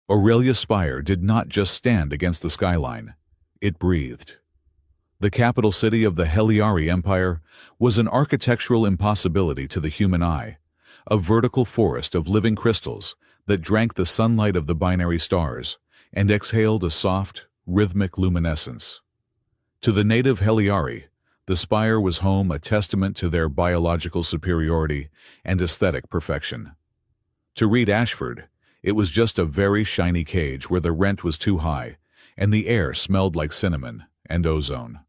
Aurelia's spire did not just stand against the skyline. It breathed. The capital city of the Heliari Empire was an architectural impossibility to the human eye, a vertical forest of living crystals that drank the sunlight of the binary stars and exhaled a soft, rhythmic luminescence. To the native Heliari, the spire was home, a testament to their biological superiority and aesthetic perfection. To Reed Ashford, it was just a very shiny cage where the rent was too high and the air smelled like cinnamon and ozone.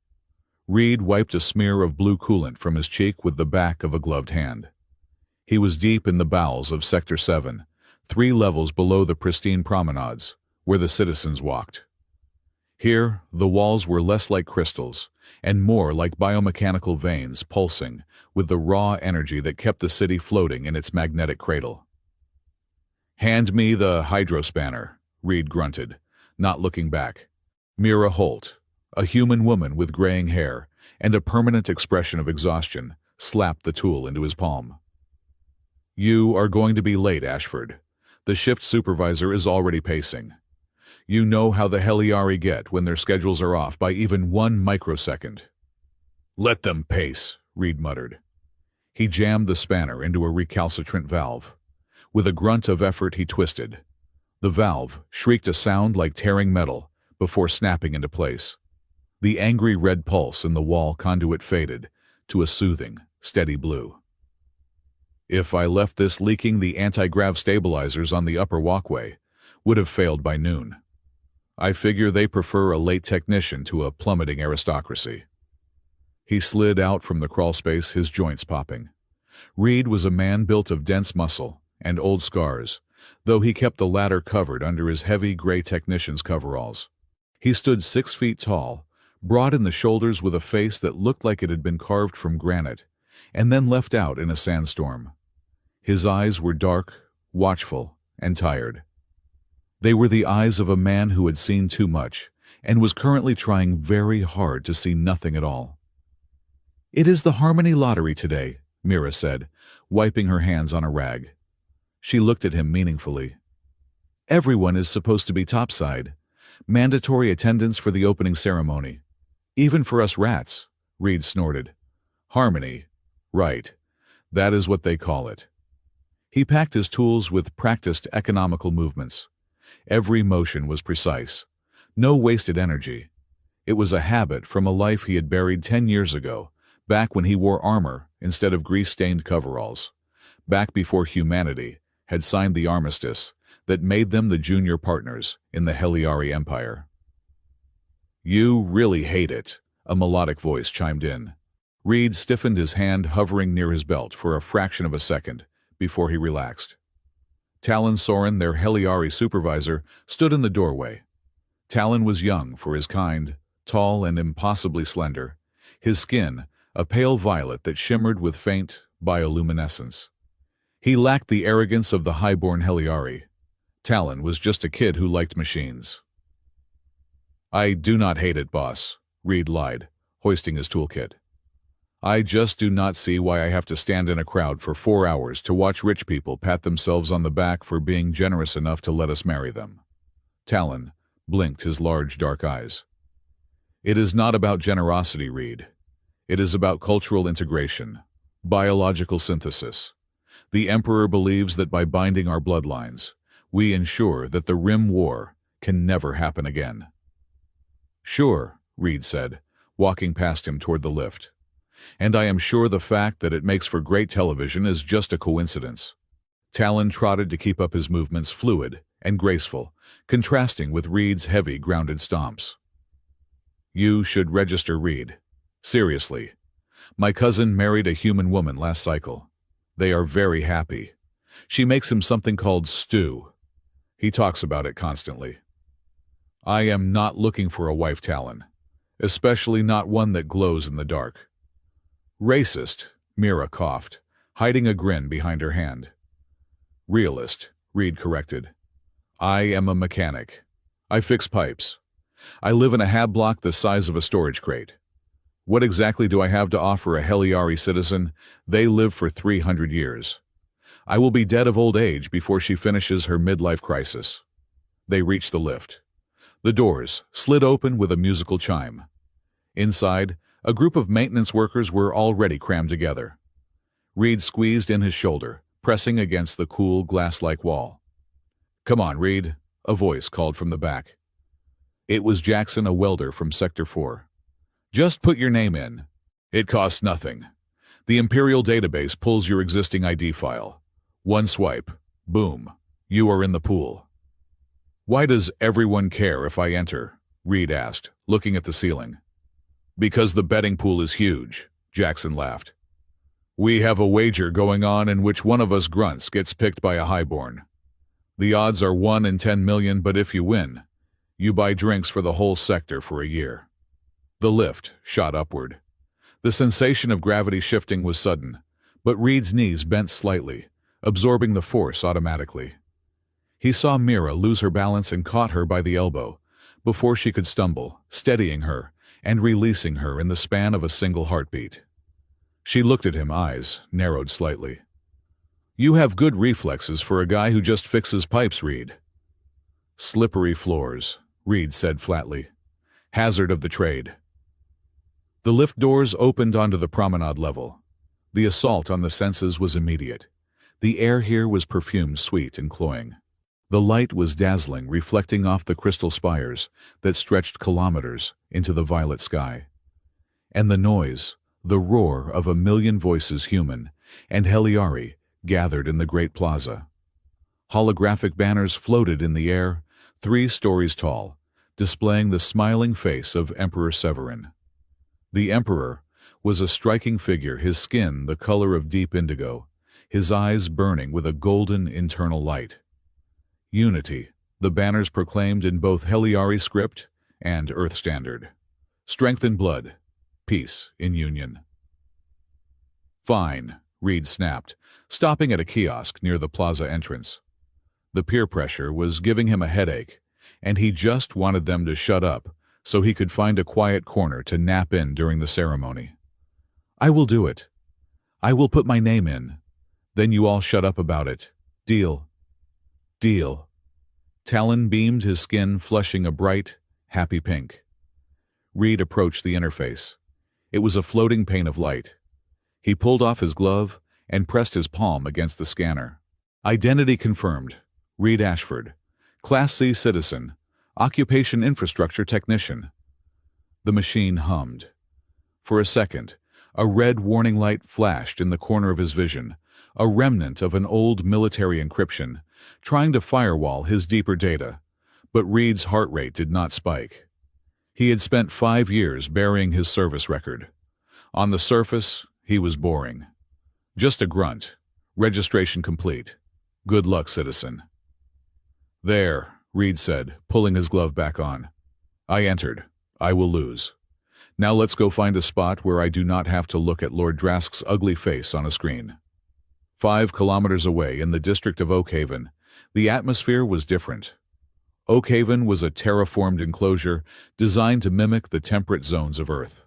Reed wiped a smear of blue coolant from his cheek with the back of a gloved hand. He was deep in the bowels of Sector 7, 3 levels below the pristine promenades, where the citizens walked. Here, the walls were less like crystals and more like biomechanical veins pulsing with the raw energy that kept the city floating in its magnetic cradle. "Hand me the hydrospanner," Reed grunted, not looking back. Mira Holt, a human woman with graying hair and a permanent expression of exhaustion, slapped the tool into his palm. "You are going to be late, Ashford. The shift supervisor is already pacing. You know how the Heliari get when their schedules are off by even 1 microsecond. "Let them pace," Reed muttered. He jammed the spanner into a recalcitrant valve. With a grunt of effort he twisted. The valve shrieked a sound like tearing metal before snapping into place. The angry red pulse in the wall conduit faded to a soothing, steady blue. "If I left this leaking, the anti-grav stabilizers on the upper walkway would have failed by noon. I figure they prefer a late technician to a plummeting aristocracy." He slid out from the crawlspace, his joints popping. Reed was a man built of dense muscle and old scars, though he kept the latter covered under his heavy gray technician's coveralls. He stood 6 feet tall, broad in the shoulders with a face that looked like it had been carved from granite, and then left out in a sandstorm. His eyes were dark, watchful, and tired. They were the eyes of a man who had seen too much and was currently trying very hard to see nothing at all. "It is the Harmony Lottery today," Mira said, wiping her hands on a rag. She looked at him meaningfully. "Everyone is supposed to be topside. Mandatory attendance for the opening ceremony. Even for us rats," Reed snorted. "Harmony. Right. That is what they call it." He packed his tools with practiced economical movements. Every motion was precise. No wasted energy. It was a habit from a life he had buried 10 years ago, back when he wore armor instead of grease-stained coveralls, back before humanity had signed the armistice that made them the junior partners in the Heliari Empire. "You really hate it," a melodic voice chimed in. Reed stiffened his hand, hovering near his belt for a fraction of a second before he relaxed. Talon Soren, their Heliari supervisor, stood in the doorway. Talon was young for his kind, tall and impossibly slender, his skin a pale violet that shimmered with faint bioluminescence. He lacked the arrogance of the highborn Heliari. Talon was just a kid who liked machines. "I do not hate it, boss," Reed lied, hoisting his toolkit. "I just do not see why I have to stand in a crowd for 4 hours to watch rich people pat themselves on the back for being generous enough to let us marry them." Talon blinked his large dark eyes. "It is not about generosity, Reed. It is about cultural integration, biological synthesis. The Emperor believes that by binding our bloodlines, we ensure that the Rim War can never happen again." "Sure," Reed said, walking past him toward the lift. "And I am sure the fact that it makes for great television is just a coincidence." Talon trotted to keep up his movements fluid and graceful, contrasting with Reed's heavy, grounded stomps. "You should register, Reed. Seriously. My cousin married a human woman last cycle. They are very happy. She makes him something called stew. He talks about it constantly. I am not looking for a wife, Talon, especially not one that glows in the dark." "Racist," Mira coughed, hiding a grin behind her hand. "Realist," Reed corrected. "I am a mechanic. I fix pipes. I live in a hab block the size of a storage crate. What exactly do I have to offer a Heliari citizen? They live for 300 years. I will be dead of old age before she finishes her midlife crisis. They reached the lift. The doors slid open with a musical chime. Inside, a group of maintenance workers were already crammed together. Reed squeezed in his shoulder, pressing against the cool, glass-like wall. "Come on, Reed," a voice called from the back. It was Jackson, a welder from Sector 4. "Just put your name in. It costs nothing. The Imperial database pulls your existing ID file. One swipe. Boom. You are in the pool." "Why does everyone care if I enter?" Reed asked, looking at the ceiling. "Because the betting pool is huge," Jackson laughed. "We have a wager going on in which one of us grunts gets picked by a highborn. The odds are 1 in 10 million, but if you win, you buy drinks for the whole sector for a year." The lift shot upward. The sensation of gravity shifting was sudden, but Reed's knees bent slightly, absorbing the force automatically. He saw Mira lose her balance and caught her by the elbow, before she could stumble, steadying her and releasing her in the span of a single heartbeat. She looked at him, eyes narrowed slightly. "You have good reflexes for a guy who just fixes pipes, Reed." "Slippery floors," Reed said flatly. "Hazard of the trade." The lift doors opened onto the promenade level. The assault on the senses was immediate. The air here was perfumed, sweet, and cloying. The light was dazzling, reflecting off the crystal spires that stretched kilometers into the violet sky. And the noise, the roar of a million voices, human and Heliari, gathered in the great plaza. Holographic banners floated in the air, 3 stories tall, displaying the smiling face of Emperor Severin. The Emperor was a striking figure, his skin the color of deep indigo, his eyes burning with a golden internal light. Unity, the banners proclaimed in both Heliari script and Earth standard. Strength in blood, peace in union. "Fine," Reed snapped, stopping at a kiosk near the plaza entrance. The peer pressure was giving him a headache, and he just wanted them to shut up so he could find a quiet corner to nap in during the ceremony. "I will do it. I will put my name in. Then you all shut up about it. Deal." "Deal." Talon beamed, his skin flushing a bright, happy pink. Reed approached the interface. It was a floating pane of light. He pulled off his glove and pressed his palm against the scanner. Identity confirmed. Reed Ashford. Class C citizen. Occupation infrastructure technician. The machine hummed. For a second, a red warning light flashed in the corner of his vision, a remnant of an old military encryption, trying to firewall his deeper data, but Reed's heart rate did not spike. He had spent 5 years burying his service record. On the surface, he was boring. Just a grunt. Registration complete. Good luck, citizen. "There," Reed said, pulling his glove back on. "I entered. I will lose. Now let's go find a spot where I do not have to look at Lord Drask's ugly face on a screen." 5 kilometers away in the district of Oakhaven, the atmosphere was different. Oakhaven was a terraformed enclosure designed to mimic the temperate zones of Earth.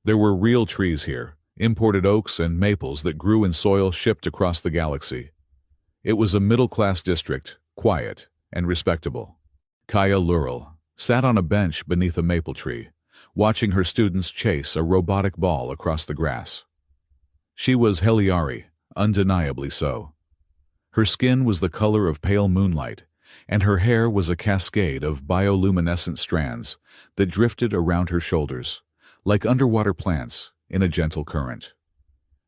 There were real trees here, imported oaks and maples that grew in soil shipped across the galaxy. It was a middle-class district, quiet and respectable. Kaya Lurel sat on a bench beneath a maple tree, watching her students chase a robotic ball across the grass. She was Heliari, undeniably so. Her skin was the color of pale moonlight, and her hair was a cascade of bioluminescent strands that drifted around her shoulders, like underwater plants in a gentle current.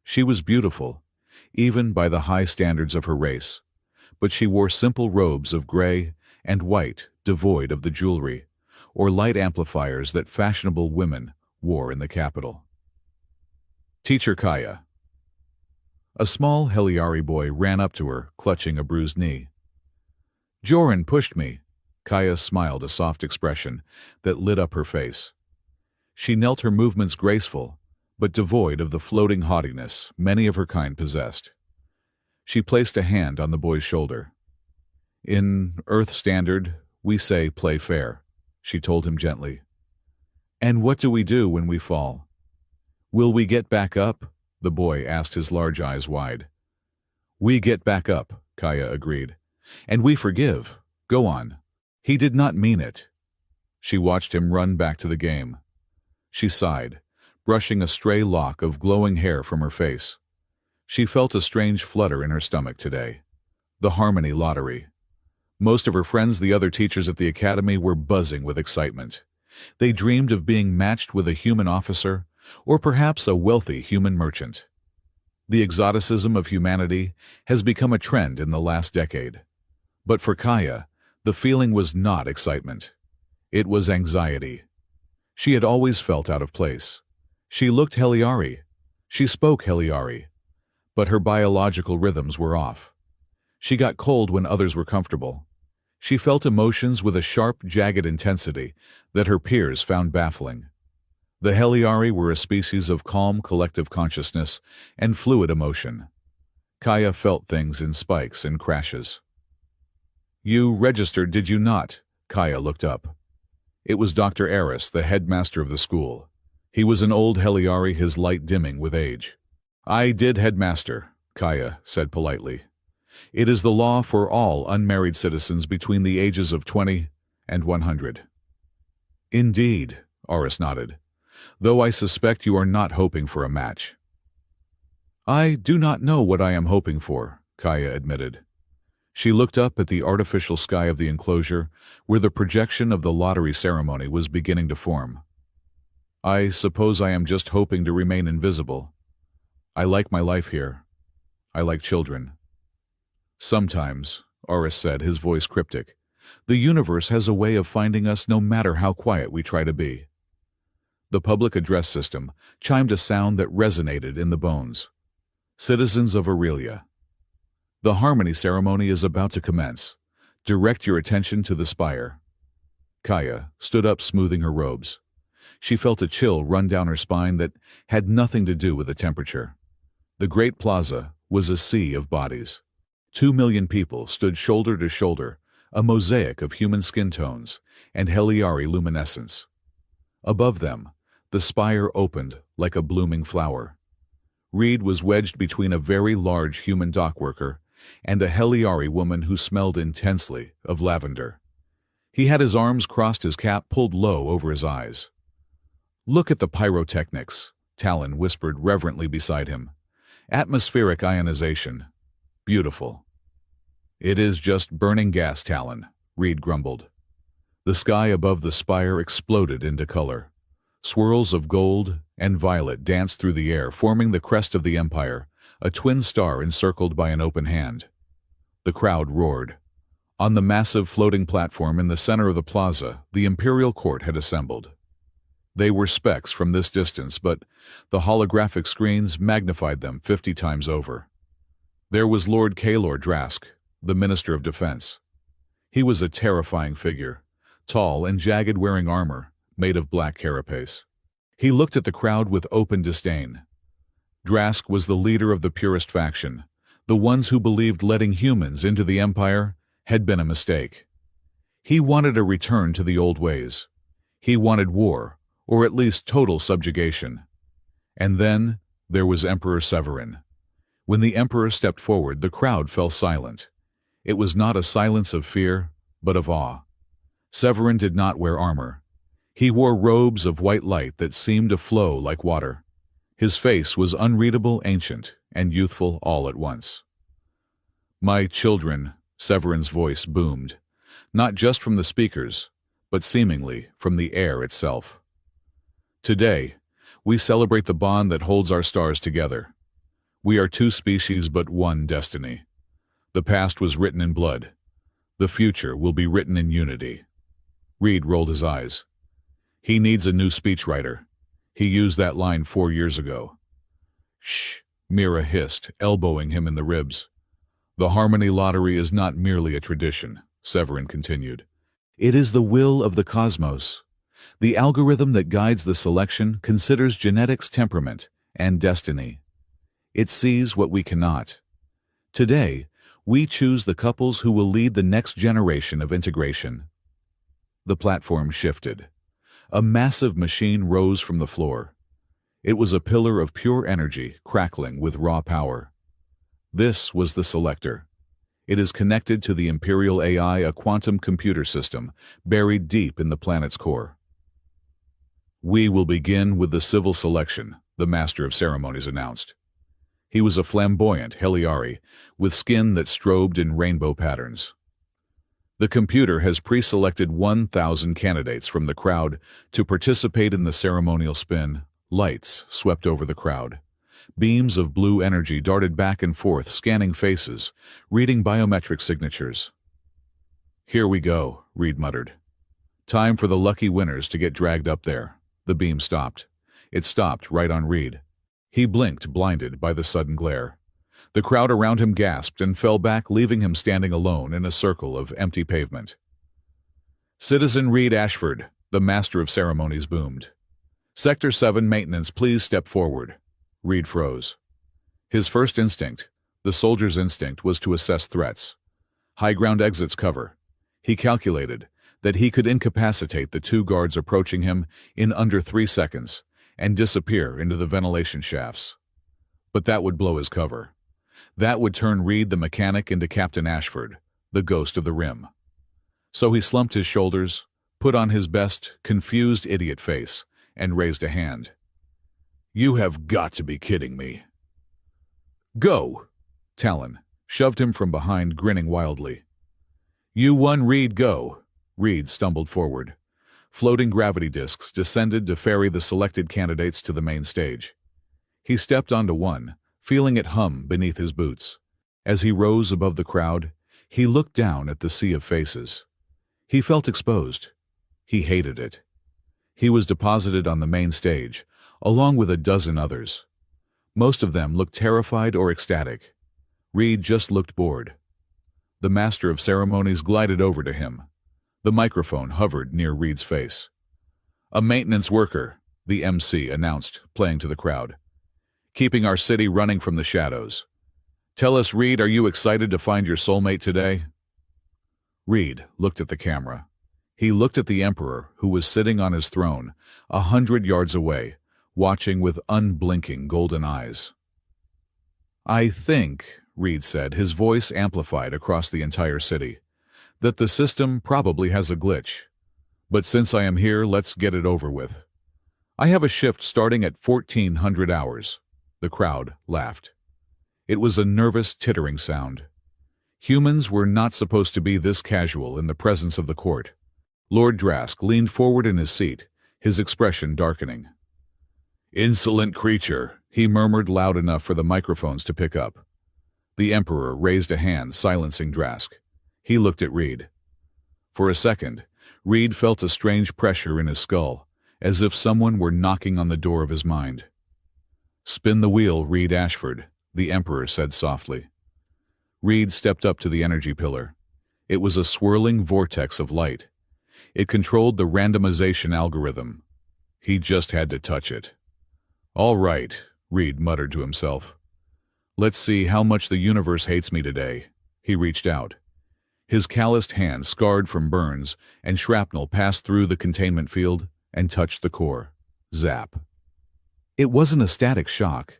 She was beautiful, even by the high standards of her race, but she wore simple robes of gray and white devoid of the jewelry or light amplifiers that fashionable women wore in the capital. "Teacher Kaya." A small Heliari boy ran up to her, clutching a bruised knee. "Joran pushed me." Kaya smiled, a soft expression that lit up her face. She knelt, her movements graceful, but devoid of the floating haughtiness many of her kind possessed. She placed a hand on the boy's shoulder. "In Earth Standard, we say play fair," she told him gently. "And what do we do when we fall?" "Will we get back up?" the boy asked, his large eyes wide. "We get back up," Kaya agreed. "And we forgive. Go on." He did not mean it. She watched him run back to the game. She sighed, brushing a stray lock of glowing hair from her face. She felt a strange flutter in her stomach today. The Harmony Lottery. Most of her friends, the other teachers at the academy, were buzzing with excitement. They dreamed of being matched with a human officer, or perhaps a wealthy human merchant. The exoticism of humanity has become a trend in the last decade. But for Kaya, the feeling was not excitement. It was anxiety. She had always felt out of place. She looked Heliari. She spoke Heliari. But her biological rhythms were off. She got cold when others were comfortable. She felt emotions with a sharp, jagged intensity that her peers found baffling. The Heliari were a species of calm, collective consciousness and fluid emotion. Kaya felt things in spikes and crashes. "You registered, did you not?" Kaya looked up. It was Dr. Eris, the headmaster of the school. He was an old Heliari, his light dimming with age. "I did, headmaster," Kaya said politely. "It is the law for all unmarried citizens between the ages of 20 and 100. "Indeed," Eris nodded, "though I suspect you are not hoping for a match." "I do not know what I am hoping for," Kaya admitted. She looked up at the artificial sky of the enclosure, where the projection of the lottery ceremony was beginning to form. "I suppose I am just hoping to remain invisible. I like my life here. I like children." "Sometimes," Eris said, his voice cryptic, "the universe has a way of finding us no matter how quiet we try to be." The public address system chimed a sound that resonated in the bones. "Citizens of Aurelia. The Harmony ceremony is about to commence. Direct your attention to the spire." Kaya stood up, smoothing her robes. She felt a chill run down her spine that had nothing to do with the temperature. The great plaza was a sea of bodies. 2 million people stood shoulder to shoulder, a mosaic of human skin tones and Heliari luminescence. Above them, the spire opened like a blooming flower. Reed was wedged between a very large human dockworker and a Heliari woman who smelled intensely of lavender. He had his arms crossed, his cap pulled low over his eyes. "Look at the pyrotechnics," Talon whispered reverently beside him. "Atmospheric ionization. Beautiful." "It is just burning gas, Talon," Reed grumbled. The sky above the spire exploded into color. Swirls of gold and violet danced through the air, forming the crest of the empire, a twin star encircled by an open hand. The crowd roared. On the massive floating platform in the center of the plaza, the imperial court had assembled. They were specks from this distance, but the holographic screens magnified them 50 times over. There was Lord Kaelor Drask, the Minister of Defense. He was a terrifying figure, tall and jagged, wearing armor made of black carapace. He looked at the crowd with open disdain. Drask was the leader of the purist faction, the ones who believed letting humans into the empire had been a mistake. He wanted a return to the old ways. He wanted war, or at least total subjugation. And then there was Emperor Severin. When the Emperor stepped forward, the crowd fell silent. It was not a silence of fear, but of awe. Severin did not wear armor. He wore robes of white light that seemed to flow like water. His face was unreadable, ancient, and youthful all at once. "My children," Severin's voice boomed, not just from the speakers, but seemingly from the air itself. "Today, we celebrate the bond that holds our stars together. We are two species but one destiny. The past was written in blood. The future will be written in unity." Reed rolled his eyes. "He needs a new speechwriter. He used that line 4 years ago." "Shh," Mira hissed, elbowing him in the ribs. "The Harmony Lottery is not merely a tradition," Severin continued. "It is the will of the cosmos. The algorithm that guides the selection considers genetics, temperament, and destiny. It sees what we cannot. Today, we choose the couples who will lead the next generation of integration." The platform shifted. A massive machine rose from the floor. It was a pillar of pure energy, crackling with raw power. This was the selector. It is connected to the Imperial AI, a quantum computer system buried deep in the planet's core. "We will begin with the civil selection," the Master of Ceremonies announced. He was a flamboyant Heliari with skin that strobed in rainbow patterns. "The computer has pre-selected 1,000 candidates from the crowd to participate in the ceremonial spin." Lights swept over the crowd. Beams of blue energy darted back and forth, scanning faces, reading biometric signatures. "Here we go," Reed muttered. "Time for the lucky winners to get dragged up there." The beam stopped. It stopped right on Reed. He blinked, blinded by the sudden glare. The crowd around him gasped and fell back, leaving him standing alone in a circle of empty pavement. "Citizen Reed Ashford," the Master of Ceremonies boomed. "Sector 7 Maintenance, please step forward." Reed froze. His first instinct, the soldier's instinct, was to assess threats. High ground exits cover. He calculated that he could incapacitate the 2 guards approaching him in under 3 seconds and disappear into the ventilation shafts. But that would blow his cover. That would turn Reed the mechanic into Captain Ashford, the ghost of the rim. So he slumped his shoulders, put on his best confused idiot face, and raised a hand. "You have got to be kidding me." "Go!" Talon shoved him from behind, grinning wildly. "You won, Reed, go!" Reed stumbled forward. Floating gravity discs descended to ferry the selected candidates to the main stage. He stepped onto one, feeling it hum beneath his boots. As he rose above the crowd, he looked down at the sea of faces. He felt exposed. He hated it. He was deposited on the main stage, along with a dozen others. Most of them looked terrified or ecstatic. Reed just looked bored. The Master of Ceremonies glided over to him. The microphone hovered near Reed's face. "A maintenance worker," the MC announced, playing to the crowd. "Keeping our city running from the shadows. Tell us, Reed, are you excited to find your soulmate today?" Reed looked at the camera. He looked at the Emperor, who was sitting on his throne, 100 yards away, watching with unblinking golden eyes. "I think," Reed said, his voice amplified across the entire city, "that the system probably has a glitch. But since I am here, let's get it over with. I have a shift starting at 1400 hours. The crowd laughed. It was a nervous, tittering sound. Humans were not supposed to be this casual in the presence of the court. Lord Drask leaned forward in his seat, his expression darkening. "Insolent creature," he murmured loud enough for the microphones to pick up. The Emperor raised a hand, silencing Drask. He looked at Reed. For a second, Reed felt a strange pressure in his skull, as if someone were knocking on the door of his mind. "Spin the wheel, Reed Ashford," the Emperor said softly. Reed stepped up to the energy pillar. It was a swirling vortex of light. It controlled the randomization algorithm. He just had to touch it. "All right," Reed muttered to himself. "Let's see how much the universe hates me today." He reached out. His calloused hand, scarred from burns and shrapnel, passed through the containment field and touched the core. Zap. It wasn't a static shock.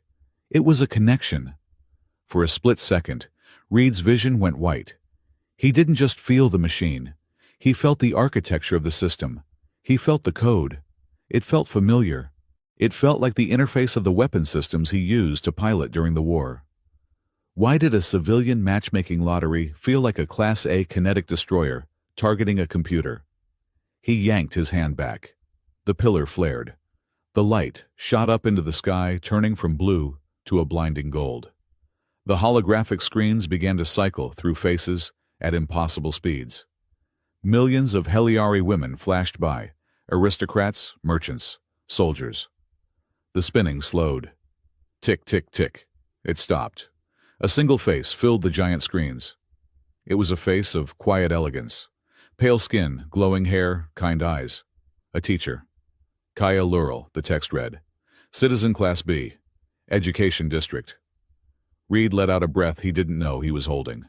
It was a connection. For a split second, Reed's vision went white. He didn't just feel the machine. He felt the architecture of the system. He felt the code. It felt familiar. It felt like the interface of the weapon systems he used to pilot during the war. Why did a civilian matchmaking lottery feel like a Class A kinetic destroyer targeting a computer? He yanked his hand back. The pillar flared. The light shot up into the sky, turning from blue to a blinding gold. The holographic screens began to cycle through faces at impossible speeds. Millions of Heliari women flashed by, aristocrats, merchants, soldiers. The spinning slowed. Tick, tick, tick. It stopped. A single face filled the giant screens. It was a face of quiet elegance. Pale skin, glowing hair, kind eyes. A teacher. Kaya Lurel, the text read. Citizen Class B. Education District. Reed let out a breath he didn't know he was holding.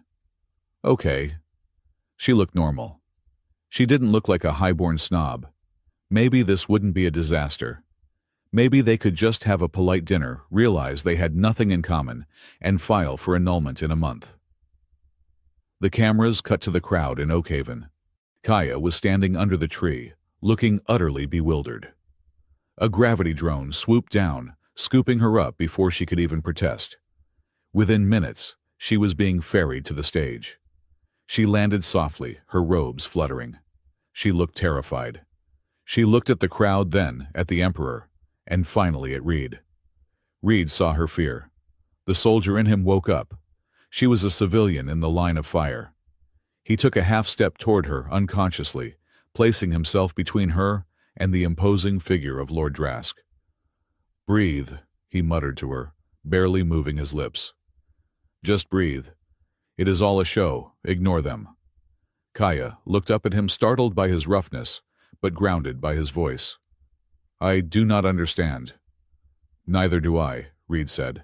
Okay. She looked normal. She didn't look like a highborn snob. Maybe this wouldn't be a disaster. Maybe they could just have a polite dinner, realize they had nothing in common, and file for annulment in a month. The cameras cut to the crowd in Oakhaven. Kaya was standing under the tree, looking utterly bewildered. A gravity drone swooped down, scooping her up before she could even protest. Within minutes, she was being ferried to the stage. She landed softly, her robes fluttering. She looked terrified. She looked at the crowd, then at the Emperor, and finally at Reed. Reed saw her fear. The soldier in him woke up. She was a civilian in the line of fire. He took a half-step toward her unconsciously, placing himself between her and the imposing figure of Lord Drask. "Breathe," he muttered to her, barely moving his lips. "Just breathe. It is all a show. Ignore them." Kaya looked up at him, startled by his roughness, but grounded by his voice. "I do not understand." "Neither do I," Reed said.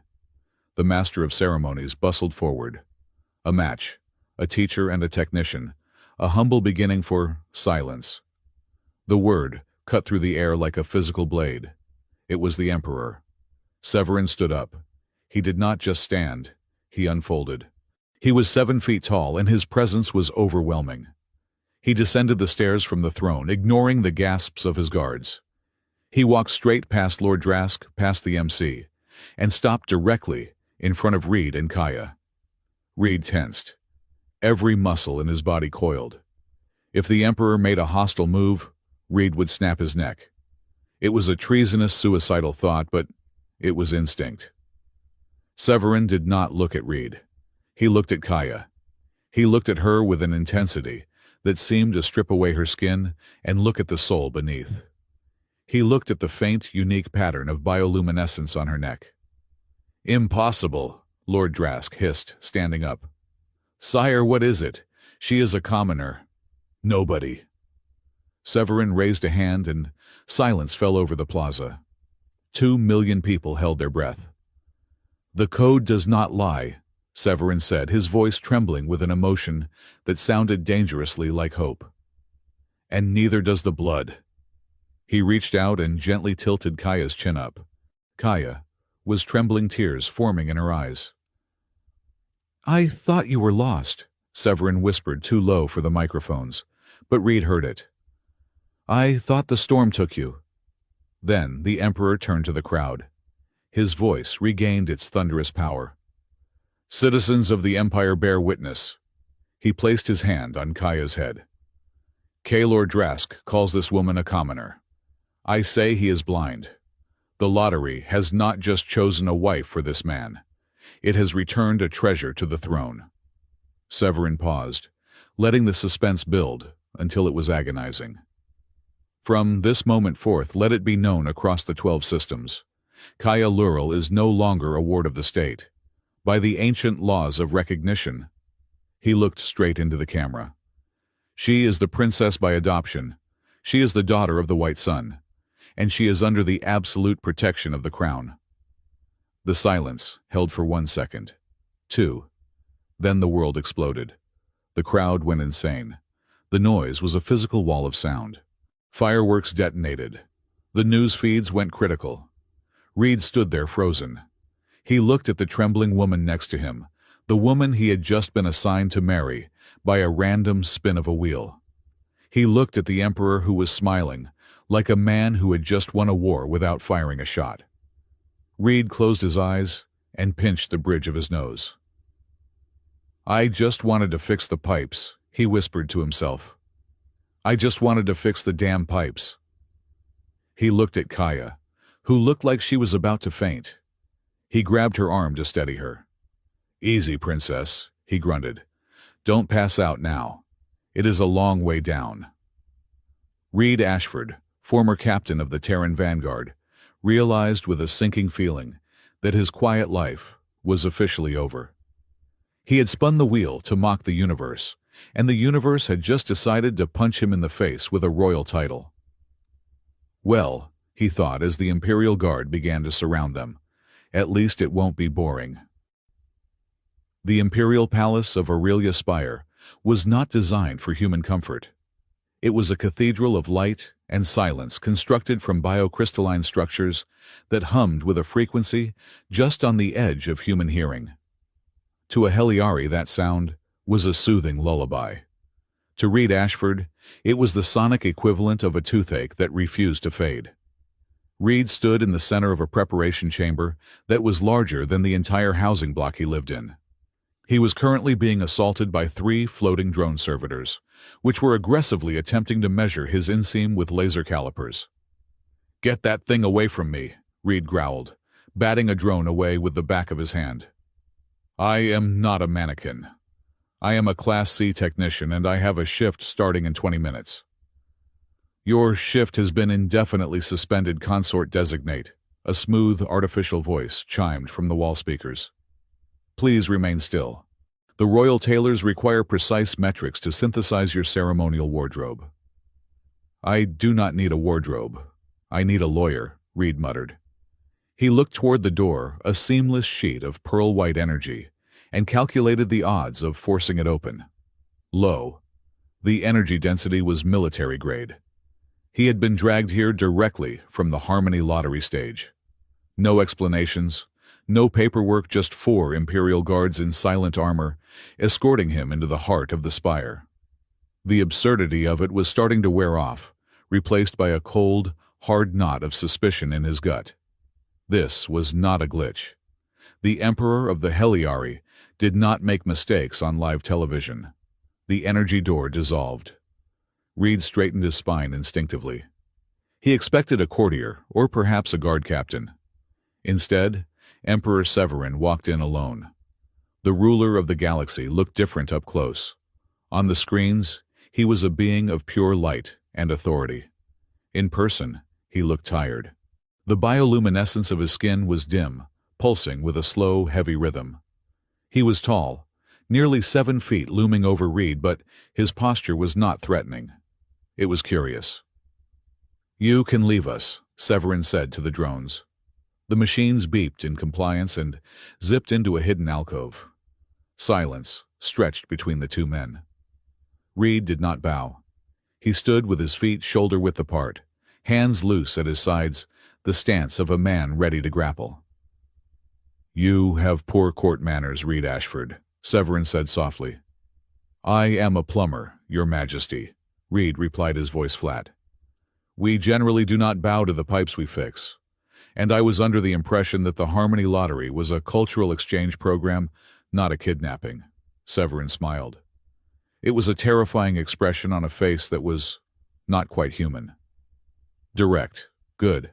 The master of ceremonies bustled forward. A match, a teacher and a technician, a humble beginning for silence. The word cut through the air like a physical blade. It was the Emperor. Severin stood up. He did not just stand, he unfolded. He was 7 feet tall, and his presence was overwhelming. He descended the stairs from the throne, ignoring the gasps of his guards. He walked straight past Lord Drask, past the MC, and stopped directly in front of Reed and Kaya. Reed tensed. Every muscle in his body coiled. If the Emperor made a hostile move, Reed would snap his neck. It was a treasonous, suicidal thought, but it was instinct. Severin did not look at Reed. He looked at Kaya. He looked at her with an intensity that seemed to strip away her skin and look at the soul beneath. He looked at the faint, unique pattern of bioluminescence on her neck. "Impossible," Lord Drask hissed, standing up. "Sire, what is it? She is a commoner." "Nobody." Severin raised a hand, and silence fell over the plaza. 2 million people held their breath. "The code does not lie," Severin said, his voice trembling with an emotion that sounded dangerously like hope. "And neither does the blood." He reached out and gently tilted Kaya's chin up. Kaya was trembling, tears forming in her eyes. "I thought you were lost," Severin whispered too low for the microphones, but Reed heard it. "I thought the storm took you." Then the Emperor turned to the crowd. His voice regained its thunderous power. "Citizens of the Empire, bear witness." He placed his hand on Kaya's head. "Lord Drask calls this woman a commoner. I say he is blind. The lottery has not just chosen a wife for this man. It has returned a treasure to the throne." Severin paused, letting the suspense build until it was agonizing. "From this moment forth, let it be known across the 12 systems. Kaya Lurel is no longer a ward of the state. By the ancient laws of recognition," he looked straight into the camera, "she is the princess by adoption. She is the daughter of the White Sun, and she is under the absolute protection of the crown." The silence held for 1 second. 2. Then the world exploded. The crowd went insane. The noise was a physical wall of sound. Fireworks detonated. The news feeds went critical. Reed stood there frozen. He looked at the trembling woman next to him, the woman he had just been assigned to marry by a random spin of a wheel. He looked at the Emperor, who was smiling, like a man who had just won a war without firing a shot. Reed closed his eyes and pinched the bridge of his nose. "I just wanted to fix the pipes," he whispered to himself. "I just wanted to fix the damn pipes." He looked at Kaya, who looked like she was about to faint. He grabbed her arm to steady her. "Easy, princess," he grunted. "Don't pass out now. It is a long way down." Reed Ashford, former captain of the Terran Vanguard, realized with a sinking feeling that his quiet life was officially over. He had spun the wheel to mock the universe, and the universe had just decided to punch him in the face with a royal title. "Well," he thought as the Imperial Guard began to surround them, "at least it won't be boring." The Imperial Palace of Aurelia Spire was not designed for human comfort. It was a cathedral of light and silence constructed from biocrystalline structures that hummed with a frequency just on the edge of human hearing. To a Heliari, that sound was a soothing lullaby. To Reed Ashford, it was the sonic equivalent of a toothache that refused to fade. Reed stood in the center of a preparation chamber that was larger than the entire housing block he lived in. He was currently being assaulted by 3 floating drone servitors, which were aggressively attempting to measure his inseam with laser calipers. "Get that thing away from me," Reed growled, batting a drone away with the back of his hand. "I am not a mannequin. I am a Class C technician and I have a shift starting in 20 minutes. Your shift has been indefinitely suspended, consort designate," a smooth, artificial voice chimed from the wall speakers. "Please remain still. The royal tailors require precise metrics to synthesize your ceremonial wardrobe." "I do not need a wardrobe. I need a lawyer," Reed muttered. He looked toward the door, a seamless sheet of pearl-white energy, and calculated the odds of forcing it open. Low. The energy density was military grade. He had been dragged here directly from the Harmony lottery stage. No explanations, no paperwork, just 4 Imperial guards in silent armor, escorting him into the heart of the spire. The absurdity of it was starting to wear off, replaced by a cold, hard knot of suspicion in his gut. This was not a glitch. The Emperor of the Heliari did not make mistakes on live television. The energy door dissolved. Reed straightened his spine instinctively. He expected a courtier, or perhaps a guard captain. Instead, Emperor Severin walked in alone. The ruler of the galaxy looked different up close. On the screens, he was a being of pure light and authority. In person, he looked tired. The bioluminescence of his skin was dim, pulsing with a slow, heavy rhythm. He was tall, nearly 7 feet, looming over Reed, but his posture was not threatening. It was curious. "You can leave us," Severin said to the drones. The machines beeped in compliance and zipped into a hidden alcove. Silence stretched between the 2 men. Reed did not bow. He stood with his feet shoulder-width apart, hands loose at his sides, the stance of a man ready to grapple. "You have poor court manners, Reed Ashford," Severin said softly. "I am a plumber, Your Majesty," Reed replied, his voice flat. "We generally do not bow to the pipes we fix. And I was under the impression that the Harmony Lottery was a cultural exchange program, not a kidnapping." Severin smiled. It was a terrifying expression on a face that was not quite human. "Direct. Good.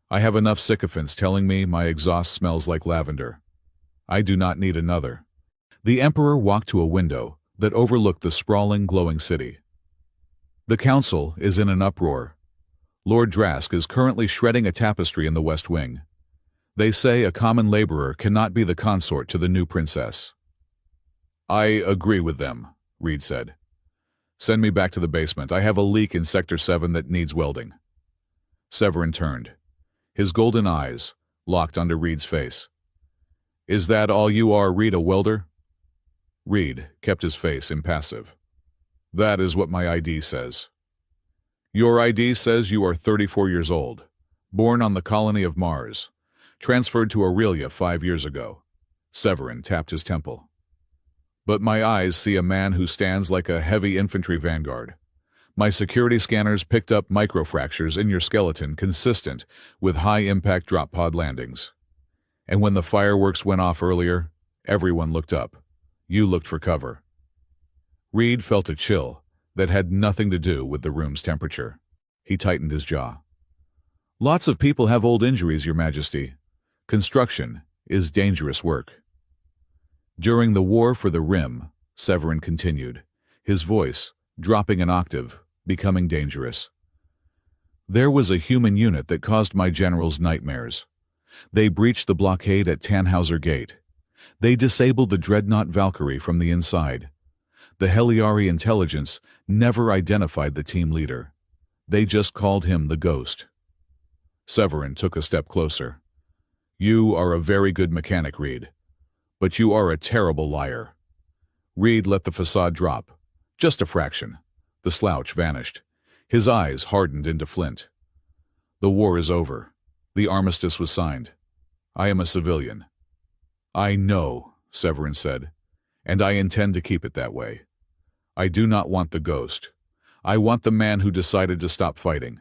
I have enough sycophants telling me my exhaust smells like lavender. I do not need another." The Emperor walked to a window that overlooked the sprawling, glowing city. "The council is in an uproar. Lord Drask is currently shredding a tapestry in the West Wing. They say a common laborer cannot be the consort to the new princess." "I agree with them," Reed said. "Send me back to the basement. I have a leak in Sector 7 that needs welding." Severin turned. His golden eyes locked onto Reed's face. "Is that all you are, Reed, a welder?" Reed kept his face impassive. "That is what my ID says." "Your ID says you are 34 years old, born on the colony of Mars, transferred to Aurelia 5 years ago." Severin tapped his temple. "But my eyes see a man who stands like a heavy infantry vanguard. My security scanners picked up microfractures in your skeleton consistent with high-impact drop pod landings. And when the fireworks went off earlier, everyone looked up. You looked for cover." Reed felt a chill that had nothing to do with the room's temperature. He tightened his jaw. "Lots of people have old injuries, Your Majesty. Construction is dangerous work." "During the War for the Rim," Severin continued, his voice dropping an octave, becoming dangerous, "there was a human unit that caused my generals nightmares. They breached the blockade at Tannhauser Gate. They disabled the dreadnought Valkyrie from the inside. The Heliari intelligence never identified the team leader. They just called him the Ghost." Severin took a step closer. "You are a very good mechanic, Reed, but you are a terrible liar." Reed let the facade drop. Just a fraction. The slouch vanished. His eyes hardened into flint. "The war is over. The armistice was signed. I am a civilian." "I know," Severin said, and I intend to keep it that way. I do not want the ghost. I want the man who decided to stop fighting."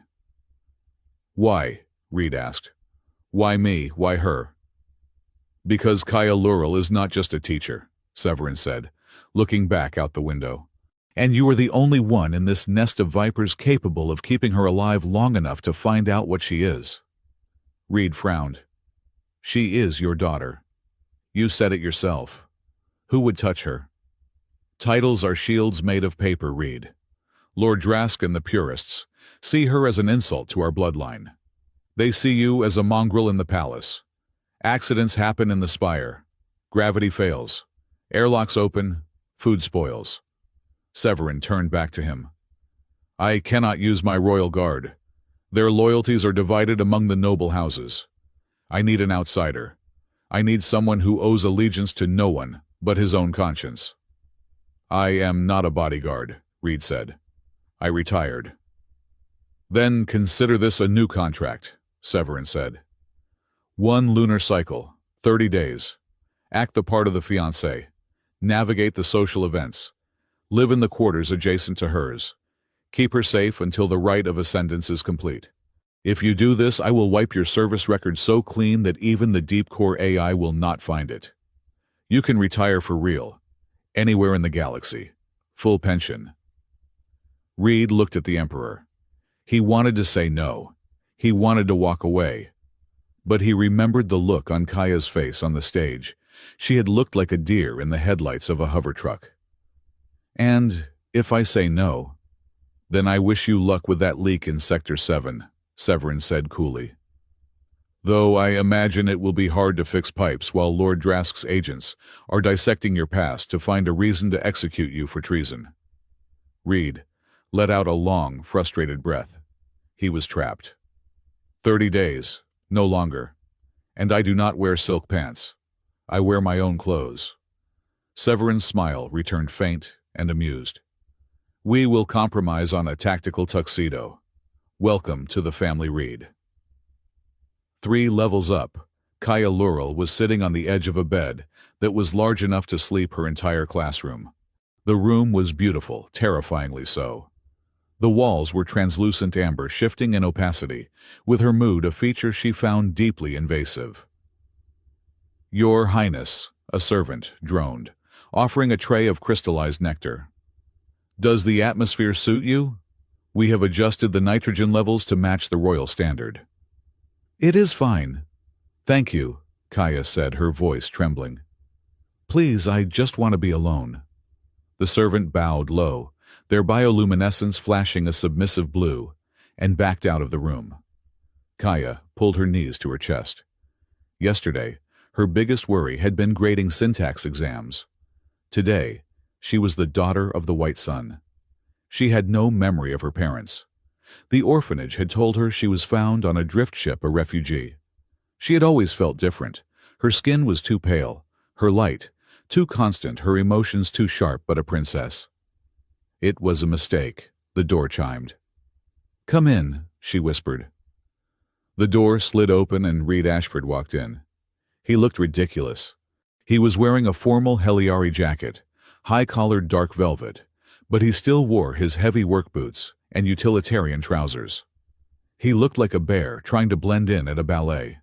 "Why?" Reed asked. "Why me? Why her?" "Because Kaya Laurel is not just a teacher," Severin said, looking back out the window. "And you are the only one in this nest of vipers capable of keeping her alive long enough to find out what she is." Reed frowned. "She is your daughter. You said it yourself. Who would touch her?" "Titles are shields made of paper, Reed. Lord Drask and the purists see her as an insult to our bloodline. They see you as a mongrel in the palace. Accidents happen in the spire. Gravity fails. Airlocks open. Food spoils." Severin turned back to him. "I cannot use my royal guard. Their loyalties are divided among the noble houses. I need an outsider. I need someone who owes allegiance to no one but his own conscience." "I am not a bodyguard," Reed said. "I retired." "Then consider this a new contract," Severin said. "1 lunar cycle, 30 days. Act the part of the fiancé. Navigate the social events. Live in the quarters adjacent to hers. Keep her safe until the rite of ascendance is complete. If you do this, I will wipe your service record so clean that even the deep core AI will not find it. You can retire for real. Anywhere in the galaxy. Full pension." Reed looked at the Emperor. He wanted to say no. He wanted to walk away. But he remembered the look on Kaya's face on the stage. She had looked like a deer in the headlights of a hover truck. "And if I say no, then I wish you luck with that leak in Sector 7, Severin said coolly. "Though I imagine it will be hard to fix pipes while Lord Drask's agents are dissecting your past to find a reason to execute you for treason." Reed let out a long, frustrated breath. He was trapped. 30 days, no longer. And I do not wear silk pants. I wear my own clothes. Severin's smile returned faint and amused. "We will compromise on a tactical tuxedo. Welcome to the family, Reed." 3 levels up, Kaya Laurel was sitting on the edge of a bed that was large enough to sleep her entire classroom. The room was beautiful, terrifyingly so. The walls were translucent amber, shifting in opacity, with her mood a feature she found deeply invasive. "Your Highness," a servant droned, offering a tray of crystallized nectar. "Does the atmosphere suit you? We have adjusted the nitrogen levels to match the royal standard." "It is fine. Thank you," Kaya said, her voice trembling. "Please, I just want to be alone." The servant bowed low, their bioluminescence flashing a submissive blue, and backed out of the room. Kaya pulled her knees to her chest. Yesterday, her biggest worry had been grading syntax exams. Today, she was the daughter of the White Sun. She had no memory of her parents. The orphanage had told her she was found on a drift ship, a refugee. She had always felt different. Her skin was too pale, her light too constant, her emotions too sharp, but a princess. It was a mistake. The door chimed. "Come in," she whispered. The door slid open and Reed Ashford walked in. He looked ridiculous. He was wearing a formal Heliari jacket, high-collared dark velvet, but he still wore his heavy work boots and utilitarian trousers. He looked like a bear trying to blend in at a ballet.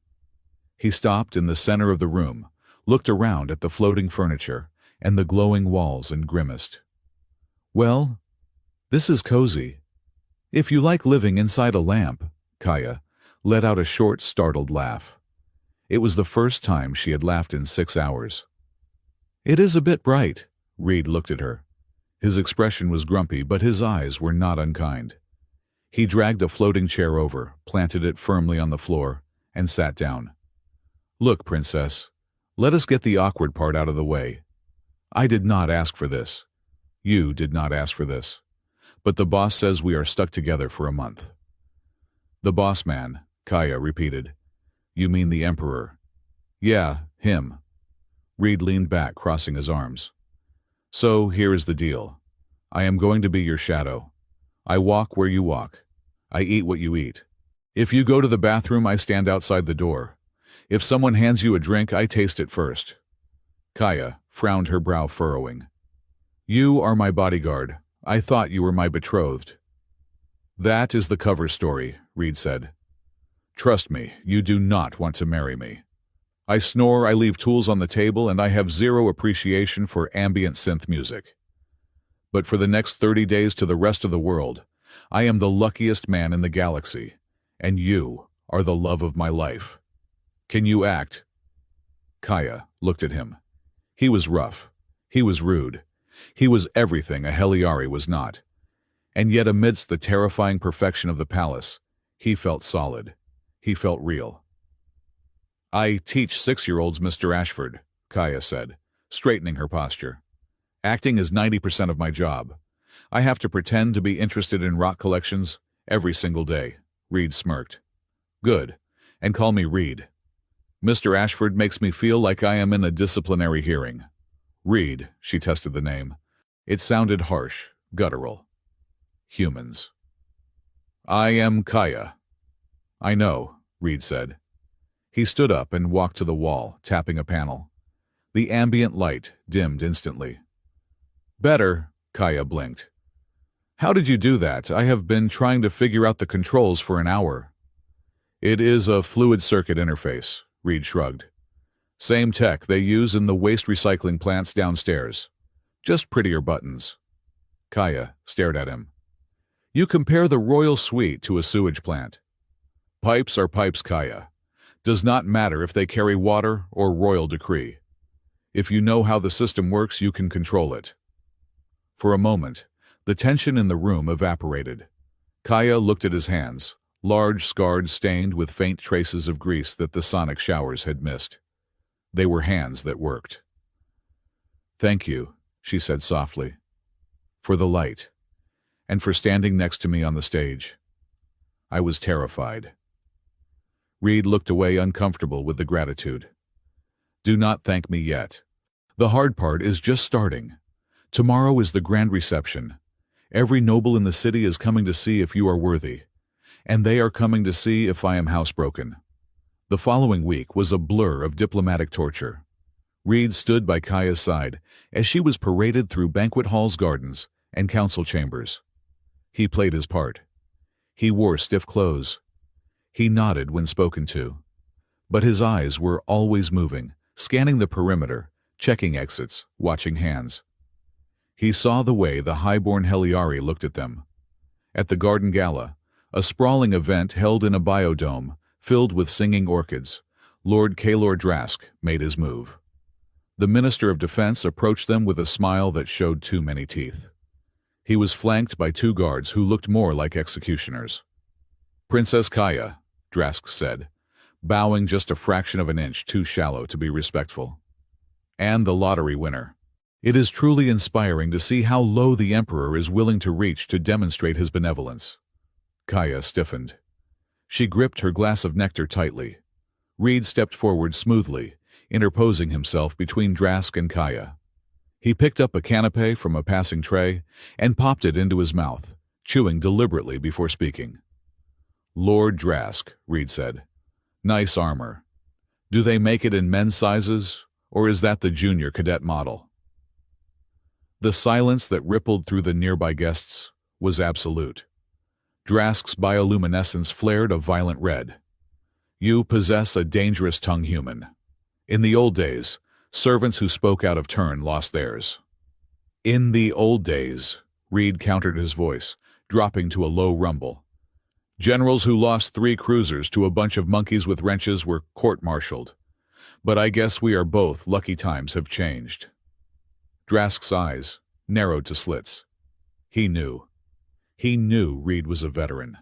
He stopped in the center of the room, looked around at the floating furniture and the glowing walls and grimaced. "Well, this is cozy. If you like living inside a lamp," Kaya let out a short, startled laugh. It was the first time she had laughed in 6 hours. "It is a bit bright." Reed looked at her. His expression was grumpy, but his eyes were not unkind. He dragged a floating chair over, planted it firmly on the floor, and sat down. "Look, Princess, let us get the awkward part out of the way. I did not ask for this. You did not ask for this. But the boss says we are stuck together for a month." "The boss man," Kaya repeated. "You mean the Emperor?" "Yeah, him." Reed leaned back, crossing his arms. "So here is the deal. I am going to be your shadow. I walk where you walk. I eat what you eat. If you go to the bathroom, I stand outside the door. If someone hands you a drink, I taste it first. Kaya frowned, her brow furrowing. You are my bodyguard. I thought you were my betrothed. That is the cover story, Reed said. Trust me, you do not want to marry me. I snore, I leave tools on the table, and I have zero appreciation for ambient synth music. But for the next 30 days to the rest of the world, I am the luckiest man in the galaxy, and you are the love of my life. Can you act? Kaya looked at him. He was rough. He was rude. He was everything a Heliari was not. And yet amidst the terrifying perfection of the palace, he felt solid. He felt real. I teach 6-year-olds, Mr. Ashford, Kaya said, straightening her posture. Acting is 90% of my job. I have to pretend to be interested in rock collections every single day. Reed smirked. Good. And call me Reed. Mr. Ashford makes me feel like I am in a disciplinary hearing. Reed, she tested the name. It sounded harsh, guttural. Humans. I am Kaya. I know, Reed said. He stood up and walked to the wall, tapping a panel. The ambient light dimmed instantly. Better, Kaya blinked. How did you do that? I have been trying to figure out the controls for an hour. It is a fluid circuit interface, Reed shrugged. Same tech they use in the waste recycling plants downstairs. Just prettier buttons. Kaya stared at him. You compare the royal suite to a sewage plant. Pipes are pipes, Kaya. Does not matter if they carry water or royal decree. If you know how the system works, you can control it. For a moment, the tension in the room evaporated. Kaya looked at his hands, large, scarred, stained with faint traces of grease that the sonic showers had missed. They were hands that worked. Thank you, she said softly, for the light, and for standing next to me on the stage. I was terrified. Reed looked away, uncomfortable with the gratitude. Do not thank me yet. The hard part is just starting. Tomorrow is the grand reception. Every noble in the city is coming to see if you are worthy, and they are coming to see if I am housebroken. The following week was a blur of diplomatic torture. Reed stood by Kaya's side as she was paraded through banquet halls, gardens, and council chambers. He played his part. He wore stiff clothes. He nodded when spoken to. But his eyes were always moving, scanning the perimeter, checking exits, watching hands. He saw the way the high-born Heliari looked at them. At the garden gala, a sprawling event held in a biodome filled with singing orchids, Lord Kaelor Drask made his move. The Minister of Defense approached them with a smile that showed too many teeth. He was flanked by 2 guards who looked more like executioners. Princess Kaya, Drask said, bowing just a fraction of an inch too shallow to be respectful. And the lottery winner. It is truly inspiring to see how low the Emperor is willing to reach to demonstrate his benevolence. Kaya stiffened. She gripped her glass of nectar tightly. Reed stepped forward smoothly, interposing himself between Drask and Kaya. He picked up a canapé from a passing tray and popped it into his mouth, chewing deliberately before speaking. Lord Drask, Reed said. Nice armor. Do they make it in men's sizes, or is that the junior cadet model? The silence that rippled through the nearby guests was absolute. Drask's bioluminescence flared a violent red. You possess a dangerous tongue, human. In the old days, servants who spoke out of turn lost theirs. In the old days, Reed countered his voice, dropping to a low rumble. Generals who lost 3 cruisers to a bunch of monkeys with wrenches were court-martialed. But I guess we are both lucky times have changed. Drask's eyes narrowed to slits. He knew. He knew Reed was a veteran.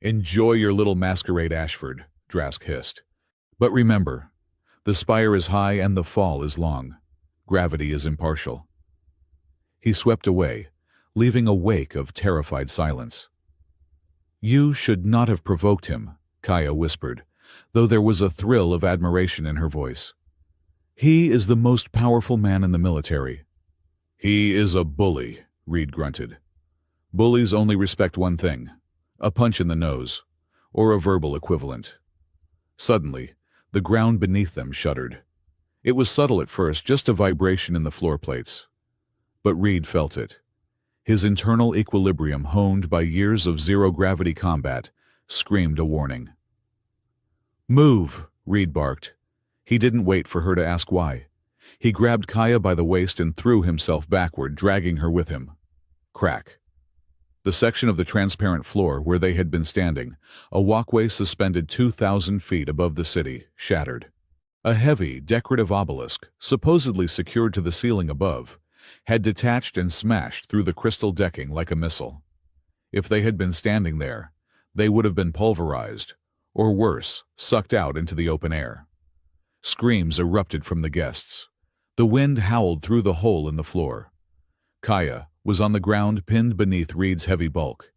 Enjoy your little masquerade, Ashford, Drask hissed. But remember, the spire is high and the fall is long. Gravity is impartial. He swept away, leaving a wake of terrified silence. You should not have provoked him, Kaya whispered, though there was a thrill of admiration in her voice. He is the most powerful man in the military. He is a bully, Reed grunted. Bullies only respect one thing, a punch in the nose, or a verbal equivalent. Suddenly, the ground beneath them shuddered. It was subtle at first, just a vibration in the floor plates. But Reed felt it. His internal equilibrium, honed by years of zero-gravity combat, screamed a warning. "Move," Reed barked. He didn't wait for her to ask why. He grabbed Kaya by the waist and threw himself backward, dragging her with him. Crack. The section of the transparent floor where they had been standing, a walkway suspended 2,000 feet above the city, shattered. A heavy, decorative obelisk, supposedly secured to the ceiling above, had detached and smashed through the crystal decking like a missile. If they had been standing there, they would have been pulverized, or worse, sucked out into the open air. Screams erupted from the guests. The wind howled through the hole in the floor. Kaya was on the ground, pinned beneath Reed's heavy bulk.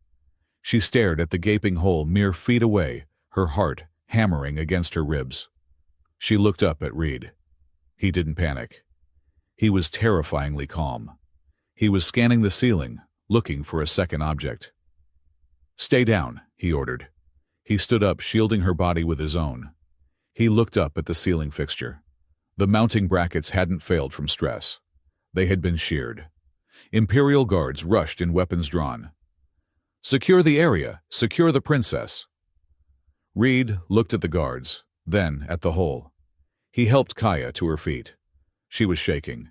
She stared at the gaping hole mere feet away, her heart hammering against her ribs. She looked up at Reed. He didn't panic. He was terrifyingly calm. He was scanning the ceiling, looking for a second object. "Stay down," he ordered. He stood up, shielding her body with his own. He looked up at the ceiling fixture. The mounting brackets hadn't failed from stress. They had been sheared. Imperial guards rushed in, weapons drawn. "Secure the area! Secure the princess!" Reed looked at the guards, then at the hole. He helped Kaya to her feet. She was shaking.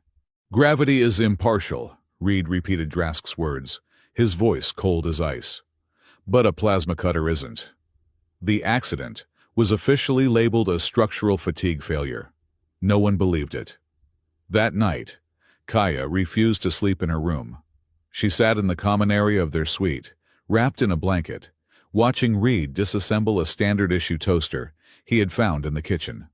"Gravity is impartial," Reed repeated Drask's words, his voice cold as ice. "But a plasma cutter isn't." The accident was officially labeled a structural fatigue failure. No one believed it. That night, Kaya refused to sleep in her room. She sat in the common area of their suite, wrapped in a blanket, watching Reed disassemble a standard-issue toaster he had found in the kitchen.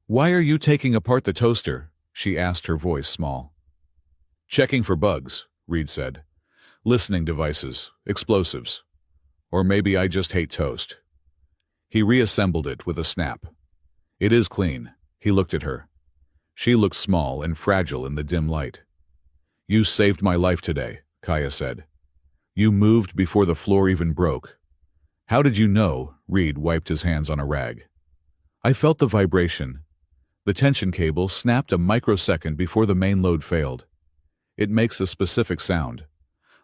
"Why are you taking apart the toaster?" she asked, her voice small. "Checking for bugs," Reed said. "Listening devices, explosives. Or maybe I just hate toast." He reassembled it with a snap. "It is clean." He looked at her. She looked small and fragile in the dim light. "You saved my life today," Kaya said. "You moved before the floor even broke." "How did you know?" Reed wiped his hands on a rag. "I felt the vibration." The tension cable snapped a microsecond before the main load failed. It makes a specific sound,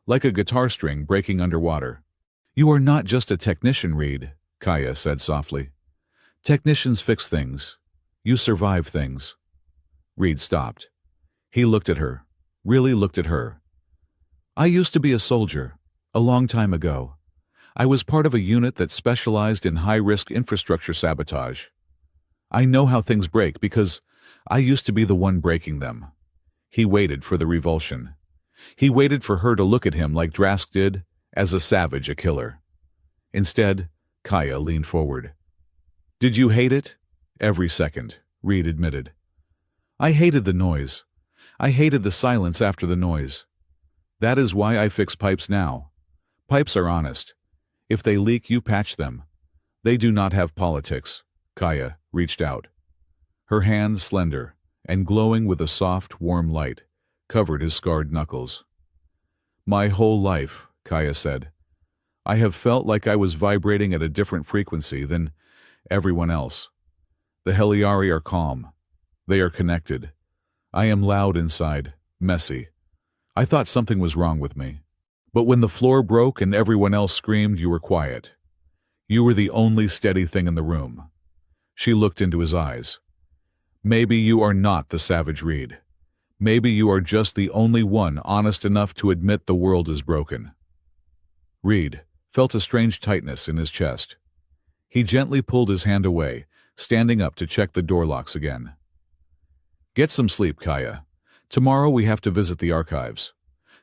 like a guitar string breaking underwater. "You are not just a technician, Reed," Kaya said softly. "Technicians fix things. You survive things." Reed stopped. He looked at her, really looked at her. "I used to be a soldier, a long time ago. I was part of a unit that specialized in high-risk infrastructure sabotage. I know how things break because I used to be the one breaking them." He waited for the revulsion. He waited for her to look at him like Drask did, as a savage, a killer. Instead, Kaya leaned forward. "Did you hate it?" "Every second," Reed admitted. "I hated the noise. I hated the silence after the noise. That is why I fix pipes now. Pipes are honest. If they leak, you patch them. They do not have politics." Kaya reached out. Her hand, slender and glowing with a soft, warm light, covered his scarred knuckles. "My whole life," Kaya said, "I have felt like I was vibrating at a different frequency than everyone else. The Heliari are calm. They are connected. I am loud inside, messy. I thought something was wrong with me. But when the floor broke and everyone else screamed, you were quiet. You were the only steady thing in the room." She looked into his eyes. "Maybe you are not the savage Reed. Maybe you are just the only one honest enough to admit the world is broken." Reed felt a strange tightness in his chest. He gently pulled his hand away, standing up to check the door locks again. "Get some sleep, Kaya. Tomorrow we have to visit the archives.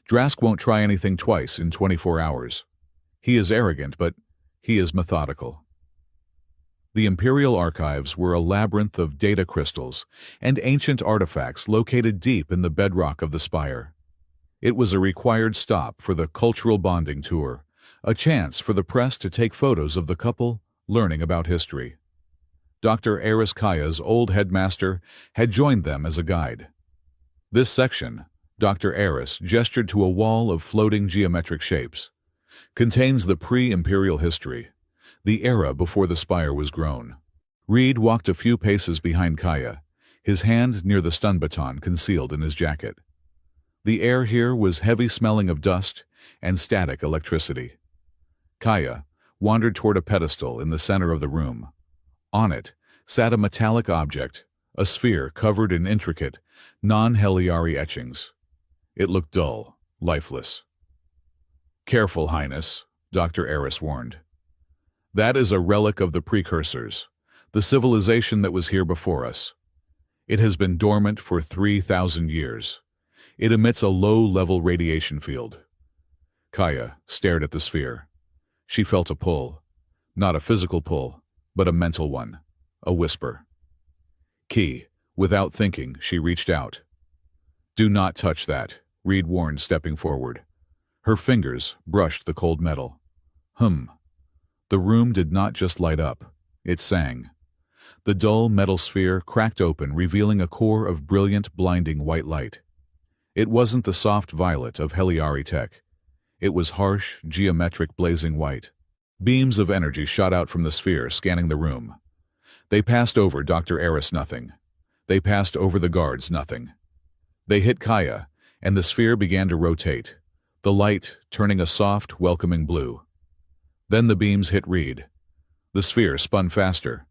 Drask won't try anything twice in 24 hours. He is arrogant, but he is methodical." The Imperial Archives were a labyrinth of data crystals and ancient artifacts located deep in the bedrock of the spire. It was a required stop for the cultural bonding tour, a chance for the press to take photos of the couple learning about history. Dr. Eris Kaya's old headmaster had joined them as a guide. This section, Dr. Eris gestured to a wall of floating geometric shapes, contains the pre-imperial history, the era before the spire was grown. Reed walked a few paces behind Kaya, his hand near the stun baton concealed in his jacket. The air here was heavy smelling of dust and static electricity. Kaya wandered toward a pedestal in the center of the room. On it sat a metallic object, a sphere covered in intricate, non-Heliari etchings. It looked dull, lifeless. "Careful, Highness," Dr. Eris warned. "That is a relic of the precursors, the civilization that was here before us. It has been dormant for 3,000 years. It emits a low-level radiation field." Kaya stared at the sphere. She felt a pull. Not a physical pull, but a mental one. A whisper. "Key." Without thinking, she reached out. "Do not touch that," Reed warned, stepping forward. Her fingers brushed the cold metal. The room did not just light up. It sang. The dull metal sphere cracked open, revealing a core of brilliant, blinding white light. It wasn't the soft violet of Heliari tech. It was harsh, geometric, blazing white. Beams of energy shot out from the sphere, scanning the room. They passed over Dr. Eris, nothing. They passed over the guards, nothing. They hit Kaya, and the sphere began to rotate, the light turning a soft, welcoming blue. Then the beams hit Reed. The sphere spun faster.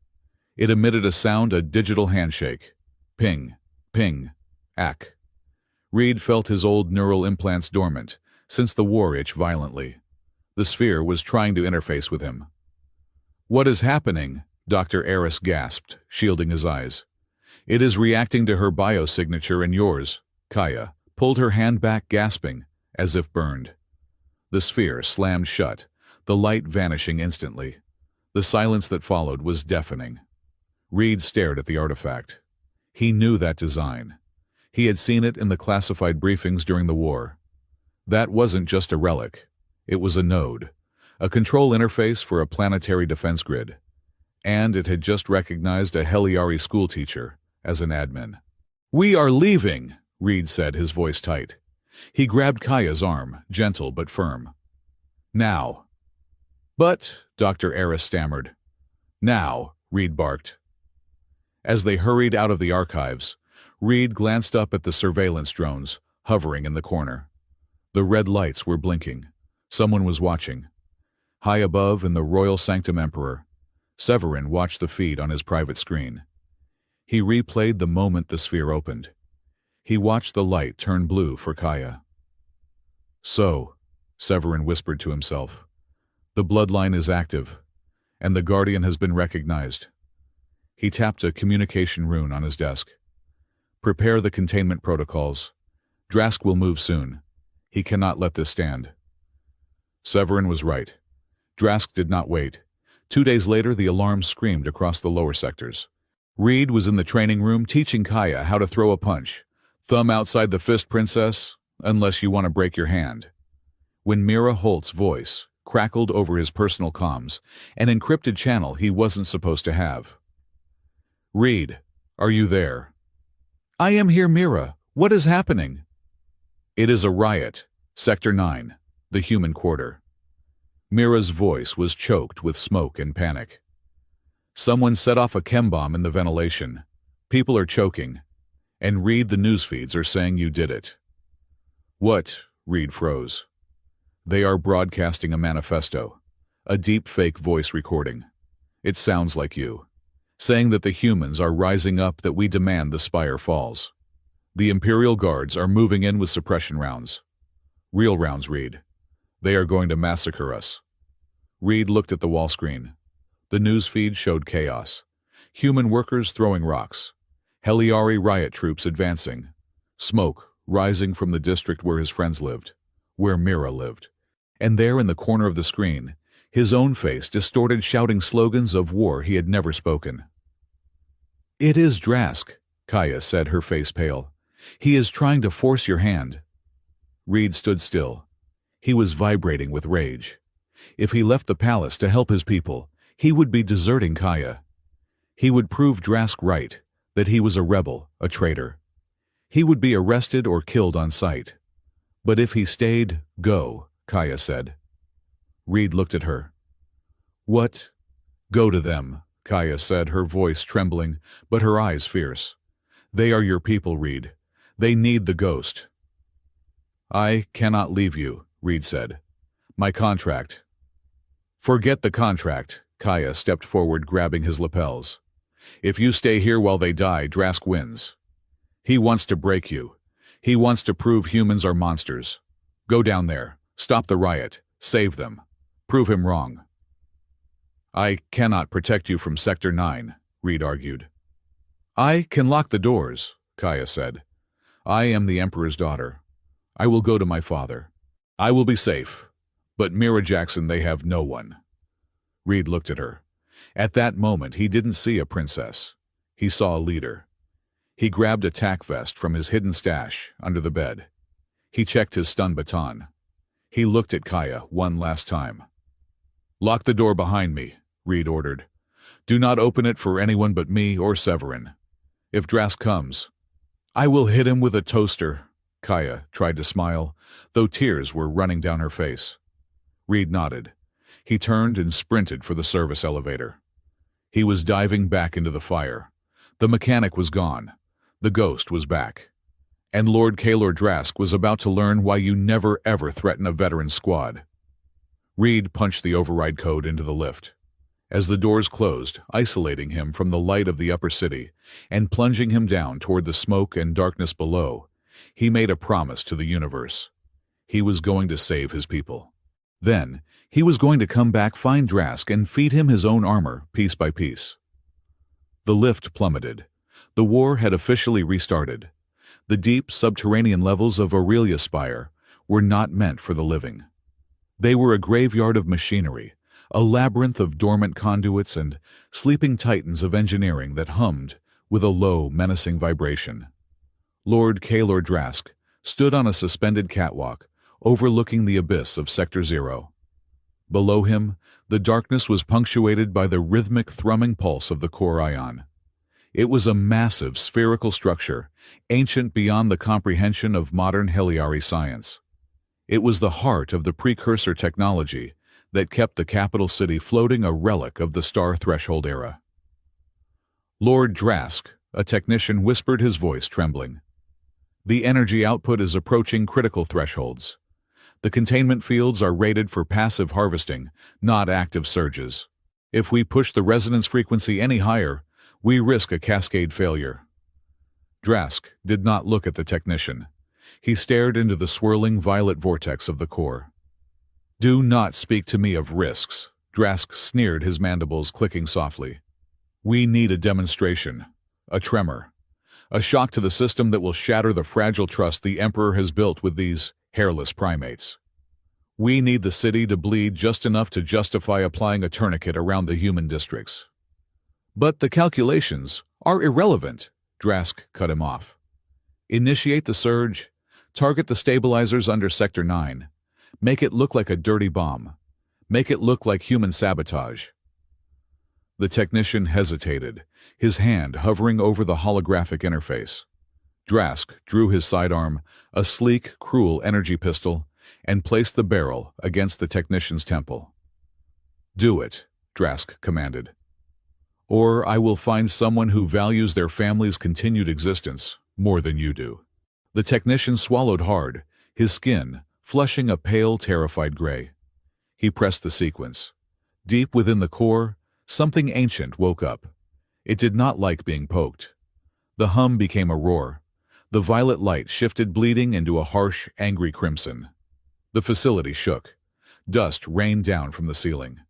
It emitted a sound, a digital handshake. Ping, ping, ack. Reed felt his old neural implants dormant, since the war itch violently. The sphere was trying to interface with him. "What is happening?" Dr. Eris gasped, shielding his eyes. "It is reacting to her biosignature and yours." Kaya pulled her hand back, gasping, as if burned. The sphere slammed shut, the light vanishing instantly. The silence that followed was deafening. Reed stared at the artifact. He knew that design. He had seen it in the classified briefings during the war. That wasn't just a relic. It was a node, a control interface for a planetary defense grid. And it had just recognized a Heliari schoolteacher as an admin. "We are leaving," Reed said, his voice tight. He grabbed Kaya's arm, gentle but firm. "Now." "But," Dr. Eris stammered. "Now," Reed barked. As they hurried out of the archives, Reed glanced up at the surveillance drones, hovering in the corner. The red lights were blinking. Someone was watching. High above in the Royal Sanctum Emperor, Severin watched the feed on his private screen. He replayed the moment the sphere opened. He watched the light turn blue for Kaya. "So," Severin whispered to himself, "the bloodline is active, and the Guardian has been recognized." He tapped a communication rune on his desk. "Prepare the containment protocols. Drask will move soon. He cannot let this stand." Severin was right. Drask did not wait. 2 days later, the alarm screamed across the lower sectors. Reed was in the training room teaching Kaya how to throw a punch. "Thumb outside the fist, princess, unless you want to break your hand." When Mira Holt's voice crackled over his personal comms, an encrypted channel he wasn't supposed to have. "Reed, are you there?" "I am here, Mira. What is happening?" "It is a riot. Sector 9, the human quarter." Mira's voice was choked with smoke and panic. "Someone set off a chem bomb in the ventilation. People are choking. And Reed, the news feeds are saying you did it." "What?" Reed froze. "They are broadcasting a manifesto, a deep fake voice recording. It sounds like you, saying that the humans are rising up, that we demand the spire falls. The Imperial Guards are moving in with suppression rounds. Real rounds, Reed. They are going to massacre us." Reed looked at the wall screen. The news feed showed chaos. Human workers throwing rocks. Heliari riot troops advancing. Smoke rising from the district where his friends lived, where Mira lived. And there in the corner of the screen, his own face distorted, shouting slogans of war he had never spoken. "It is Drask," Kaya said, her face pale. "He is trying to force your hand." Reed stood still. He was vibrating with rage. If he left the palace to help his people, he would be deserting Kaya. He would prove Drask right, that he was a rebel, a traitor. He would be arrested or killed on sight. But if he stayed, go, Kaya said. Reed looked at her. "What?" "Go to them," Kaya said, her voice trembling, but her eyes fierce. They are your people, Reed. They need the ghost. I cannot leave you, Reed said. My contract. Forget the contract. Kaya stepped forward, grabbing his lapels. If you stay here while they die, Drask wins. He wants to break you. He wants to prove humans are monsters. Go down there. Stop the riot. Save them. Prove him wrong. I cannot protect you from Sector 9, Reed argued. I can lock the doors, Kaya said. I am the Emperor's daughter. I will go to my father. I will be safe. But Mira Jackson, they have no one. Reed looked at her. At that moment, he didn't see a princess. He saw a leader. He grabbed a tack vest from his hidden stash under the bed. He checked his stun baton. He looked at Kaya one last time. Lock the door behind me, Reed ordered. Do not open it for anyone but me or Severin. If Drask comes, I will hit him with a toaster. Kaya tried to smile, though tears were running down her face. Reed nodded. He turned and sprinted for the service elevator. He was diving back into the fire. The mechanic was gone. The ghost was back. And Lord Kaelor Drask was about to learn why you never ever threaten a veteran squad. Reed punched the override code into the lift. As the doors closed, isolating him from the light of the upper city and plunging him down toward the smoke and darkness below, he made a promise to the universe. He was going to save his people. Then, he was going to come back, find Drask, and feed him his own armor, piece by piece. The lift plummeted. The war had officially restarted. The deep subterranean levels of Aurelia Spire were not meant for the living. They were a graveyard of machinery, a labyrinth of dormant conduits and sleeping titans of engineering that hummed with a low, menacing vibration. Lord Kaelor Drask stood on a suspended catwalk, overlooking the abyss of Sector 0. Below him, the darkness was punctuated by the rhythmic thrumming pulse of the core ion. It was a massive spherical structure, ancient beyond the comprehension of modern Heliari science. It was the heart of the precursor technology that kept the capital city floating, a relic of the Star Threshold era. Lord Drask, a technician whispered, his voice trembling. The energy output is approaching critical thresholds. The containment fields are rated for passive harvesting, not active surges. If we push the resonance frequency any higher, we risk a cascade failure. Drask did not look at the technician. He stared into the swirling violet vortex of the core. Do not speak to me of risks, Drask sneered, his mandibles clicking softly. We need a demonstration, a tremor, a shock to the system that will shatter the fragile trust the Emperor has built with these hairless primates. We need the city to bleed just enough to justify applying a tourniquet around the human districts. But the calculations are irrelevant, Drask cut him off. Initiate the surge, target the stabilizers under Sector 9, make it look like a dirty bomb, make it look like human sabotage. The technician hesitated, his hand hovering over the holographic interface. Drask drew his sidearm, a sleek, cruel energy pistol, and placed the barrel against the technician's temple. Do it, Drask commanded. Or I will find someone who values their family's continued existence more than you do. The technician swallowed hard, his skin flushing a pale, terrified gray. He pressed the sequence. Deep within the core, something ancient woke up. It did not like being poked. The hum became a roar. The violet light shifted, bleeding into a harsh, angry crimson. The facility shook. Dust rained down from the ceiling.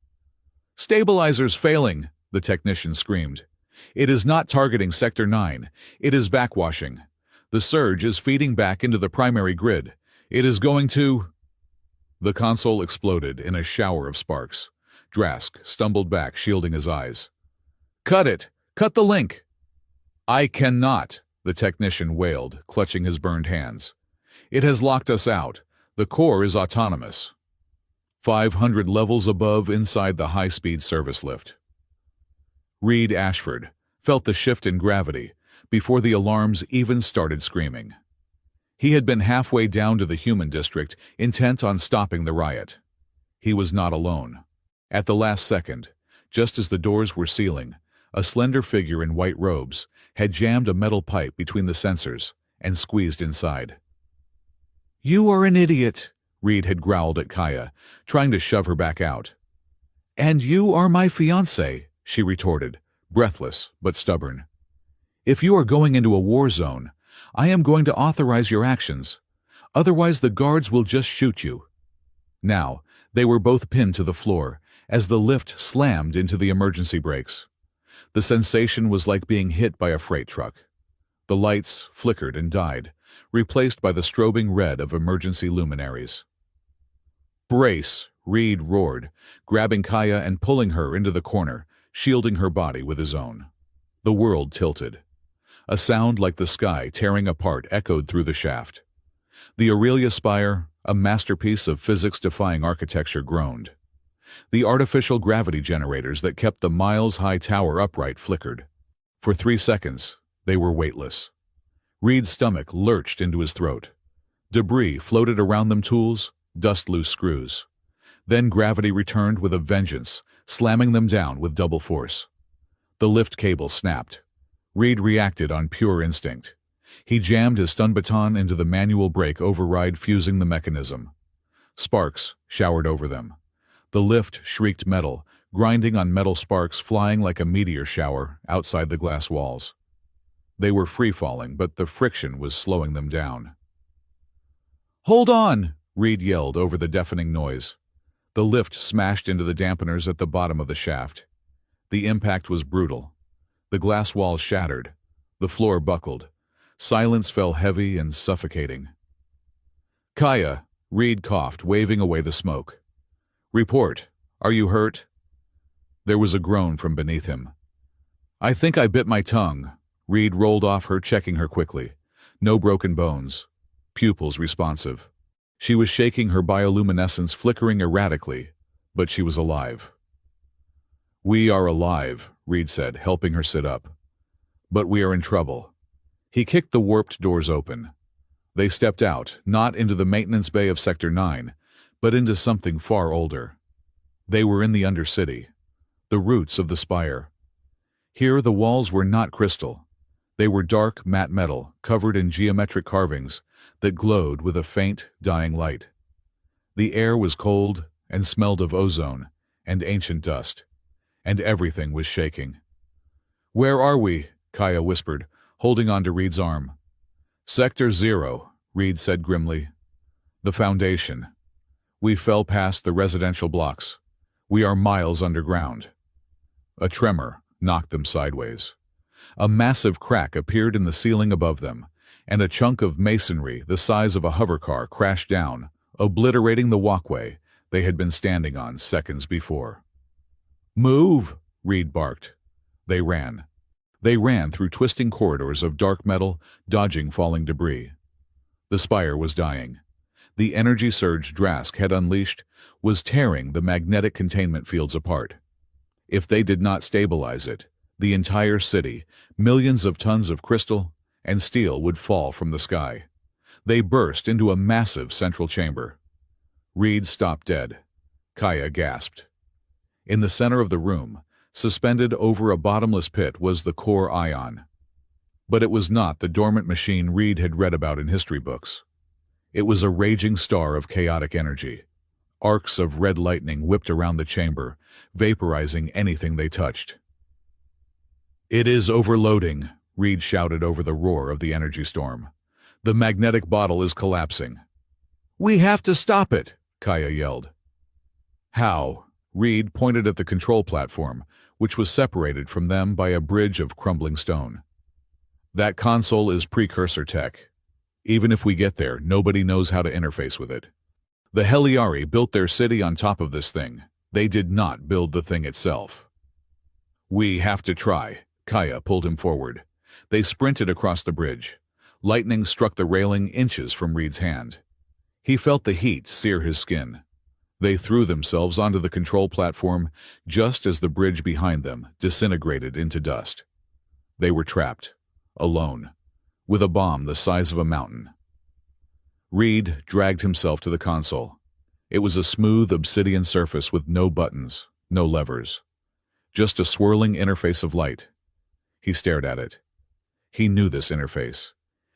Stabilizers failing, the technician screamed. It is not targeting Sector 9. It is backwashing. The surge is feeding back into the primary grid. It is going to... The console exploded in a shower of sparks. Drask stumbled back, shielding his eyes. Cut it! Cut the link! I cannot, the technician wailed, clutching his burned hands. It has locked us out. The core is autonomous. 500 levels above, inside the high-speed service lift. Reed Ashford felt the shift in gravity before the alarms even started screaming. He had been halfway down to the human district, intent on stopping the riot. He was not alone. At the last second, just as the doors were sealing, a slender figure in white robes had jammed a metal pipe between the sensors and squeezed inside. "You are an idiot," Reed had growled at Kaya, trying to shove her back out. "And you are my fiancé," she retorted, breathless but stubborn. "If you are going into a war zone, I am going to authorize your actions. Otherwise the guards will just shoot you." Now, they were both pinned to the floor as the lift slammed into the emergency brakes. The sensation was like being hit by a freight truck. The lights flickered and died, replaced by the strobing red of emergency luminaries. "Brace!" Reed roared, grabbing Kaya and pulling her into the corner, shielding her body with his own. The world tilted. A sound like the sky tearing apart echoed through the shaft. The Aurelia Spire, a masterpiece of physics-defying architecture, groaned. The artificial gravity generators that kept the miles-high tower upright flickered. For 3 seconds, they were weightless. Reed's stomach lurched into his throat. Debris floated around them, tools, dust-loose screws. Then gravity returned with a vengeance, slamming them down with double force. The lift cable snapped. Reed reacted on pure instinct. He jammed his stun baton into the manual brake override, fusing the mechanism. Sparks showered over them. The lift shrieked metal, grinding on metal, sparks flying like a meteor shower outside the glass walls. They were free-falling, but the friction was slowing them down. "Hold on!" Reed yelled over the deafening noise. The lift smashed into the dampeners at the bottom of the shaft. The impact was brutal. The glass walls shattered. The floor buckled. Silence fell heavy and suffocating. "Kaya," Reed coughed, waving away the smoke. "Report. Are you hurt?" There was a groan from beneath him. "I think I bit my tongue." Reed rolled off her, checking her quickly. No broken bones. Pupils responsive. She was shaking, her bioluminescence flickering erratically, but she was alive. "We are alive," Reed said, helping her sit up. "But we are in trouble." He kicked the warped doors open. They stepped out, not into the maintenance bay of Sector 9, but into something far older. They were in the Undercity, the roots of the spire. Here the walls were not crystal. They were dark, matte metal, covered in geometric carvings that glowed with a faint, dying light. The air was cold and smelled of ozone and ancient dust, and everything was shaking. "Where are we?" Kaya whispered, holding onto Reed's arm. "Sector 0, Reed said grimly. "The Foundation. We fell past the residential blocks. We are miles underground." A tremor knocked them sideways. A massive crack appeared in the ceiling above them, and a chunk of masonry the size of a hovercar crashed down, obliterating the walkway they had been standing on seconds before. "Move!" Reed barked. They ran. They ran through twisting corridors of dark metal, dodging falling debris. The spire was dying. The energy surge Drask had unleashed was tearing the magnetic containment fields apart. If they did not stabilize it, the entire city, millions of tons of crystal and steel, would fall from the sky. They burst into a massive central chamber. Reed stopped dead. Kaya gasped. In the center of the room, suspended over a bottomless pit, was the core ion. But it was not the dormant machine Reed had read about in history books. It was a raging star of chaotic energy. Arcs of red lightning whipped around the chamber, vaporizing anything they touched. "It is overloading," Reed shouted over the roar of the energy storm. "The magnetic bottle is collapsing." "We have to stop it," Kaya yelled. "How?" Reed pointed at the control platform, which was separated from them by a bridge of crumbling stone. "That console is precursor tech. Even if we get there, nobody knows how to interface with it. The Heliari built their city on top of this thing. They did not build the thing itself." "We have to try." Kaya pulled him forward. They sprinted across the bridge. Lightning struck the railing inches from Reed's hand. He felt the heat sear his skin. They threw themselves onto the control platform just as the bridge behind them disintegrated into dust. They were trapped, alone, with a bomb the size of a mountain. Reed dragged himself to the console. It was a smooth obsidian surface with no buttons, no levers. Just a swirling interface of light. He stared at it. He knew this interface.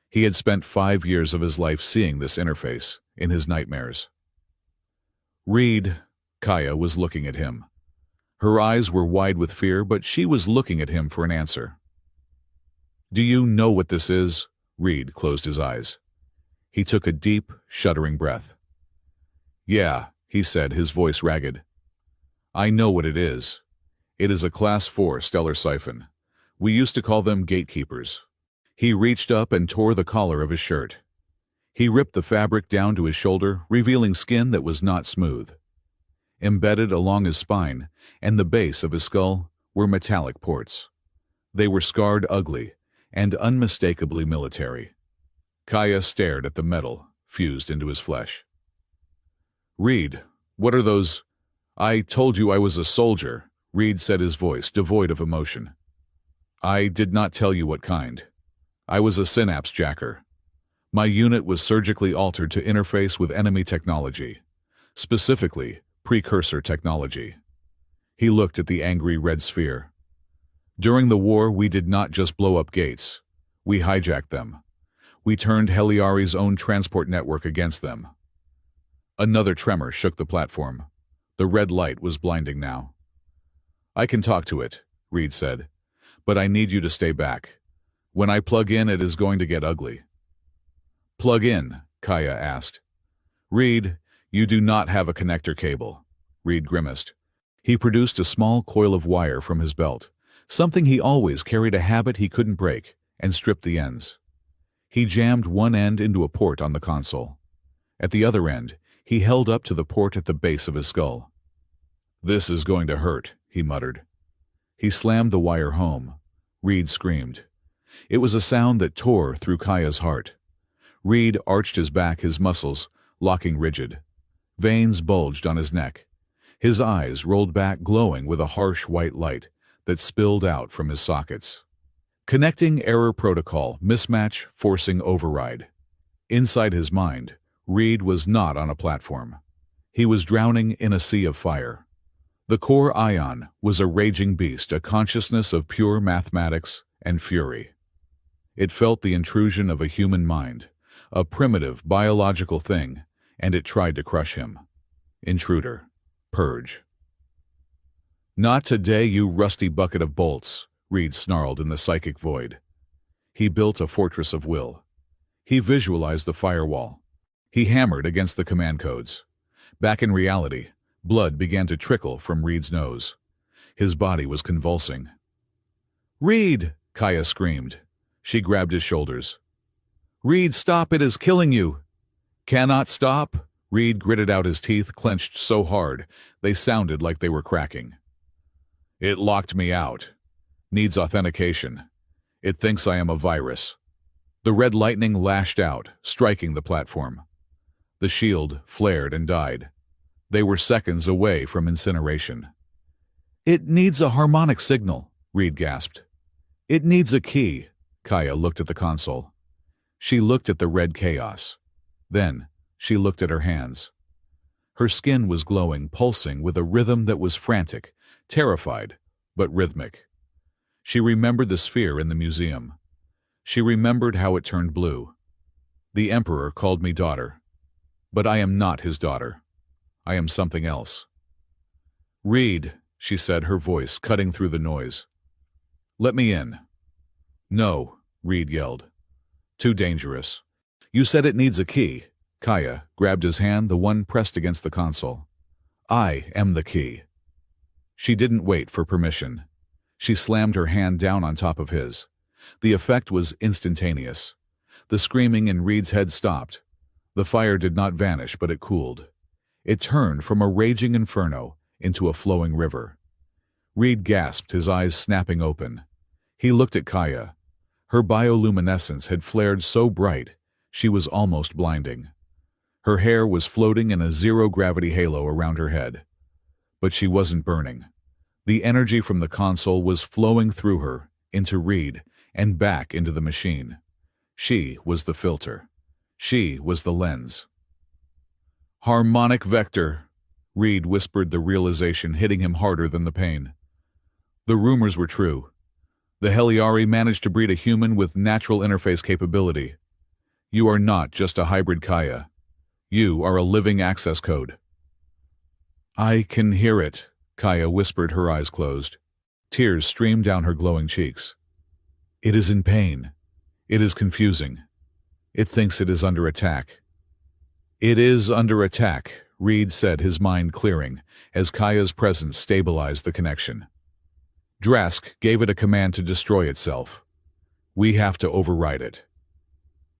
He had spent 5 years of his life seeing this interface in his nightmares. Reed, Kaya was looking at him. Her eyes were wide with fear, but she was looking at him for an answer. Do you know what this is? Reed closed his eyes. He took a deep, shuddering breath. Yeah, he said, his voice ragged. I know what it is. It is a Class 4 stellar siphon. We used to call them gatekeepers. He reached up and tore the collar of his shirt. He ripped the fabric down to his shoulder, revealing skin that was not smooth. Embedded along his spine and the base of his skull were metallic ports. They were scarred ugly and unmistakably military. Kaya stared at the metal fused into his flesh. Reed, what are those? I told you I was a soldier, Reed said, his voice devoid of emotion. I did not tell you what kind. I was a synapse jacker. My unit was surgically altered to interface with enemy technology, specifically precursor technology. He looked at the angry red sphere. During the war, we did not just blow up gates. We hijacked them. We turned Heliari's own transport network against them. Another tremor shook the platform. The red light was blinding now. I can talk to it, Reed said, but I need you to stay back. When I plug in, it is going to get ugly. Plug in, Kaya asked. Reed, you do not have a connector cable. Reed grimaced. He produced a small coil of wire from his belt, something he always carried, a habit he couldn't break, and stripped the ends. He jammed one end into a port on the console. At the other end, he held up to the port at the base of his skull. This is going to hurt, he muttered. He slammed the wire home. Reed screamed. It was a sound that tore through Kaya's heart. Reed arched his back, his muscles locking rigid. Veins bulged on his neck. His eyes rolled back, glowing with a harsh white light that spilled out from his sockets. Connecting error protocol, mismatch, forcing override. Inside his mind, Reed was not on a platform. He was drowning in a sea of fire. The core ion was a raging beast, a consciousness of pure mathematics and fury. It felt the intrusion of a human mind, a primitive biological thing, and it tried to crush him. Intruder. Purge. Not today, you rusty bucket of bolts, Reed snarled in the psychic void. He built a fortress of will. He visualized the firewall. He hammered against the command codes. Back in reality, blood began to trickle from Reed's nose. His body was convulsing. Reed! Kaya screamed. She grabbed his shoulders. Reed, stop! It is killing you! Cannot stop? Reed gritted out, his teeth clenched so hard they sounded like they were cracking. It locked me out. Needs authentication. It thinks I am a virus. The red lightning lashed out, striking the platform. The shield flared and died. They were seconds away from incineration. It needs a harmonic signal, Reed gasped. It needs a key. Kaya looked at the console. She looked at the red chaos. Then, she looked at her hands. Her skin was glowing, pulsing with a rhythm that was frantic, terrified, but rhythmic. She remembered the sphere in the museum. She remembered how it turned blue. The Emperor called me daughter. But I am not his daughter. I am something else. Reed, she said, her voice cutting through the noise. Let me in. No, Reed yelled. Too dangerous. You said it needs a key. Kaya grabbed his hand, the one pressed against the console. I am the key. She didn't wait for permission. She slammed her hand down on top of his. The effect was instantaneous. The screaming in Reed's head stopped. The fire did not vanish, but it cooled. It turned from a raging inferno into a flowing river. Reed gasped, his eyes snapping open. He looked at Kaya. Her bioluminescence had flared so bright, she was almost blinding. Her hair was floating in a zero-gravity halo around her head. But she wasn't burning. The energy from the console was flowing through her, into Reed, and back into the machine. She was the filter. She was the lens. Harmonic vector, Reed whispered, the realization hitting him harder than the pain. The rumors were true. The Heliari managed to breed a human with natural interface capability. You are not just a hybrid Kaya. You are a living access code. I can hear it, Kaya whispered, her eyes closed. Tears streamed down her glowing cheeks. It is in pain. It is confusing. It thinks it is under attack. It is under attack, Reed said, his mind clearing, as Kaya's presence stabilized the connection. Drask gave it a command to destroy itself. We have to override it.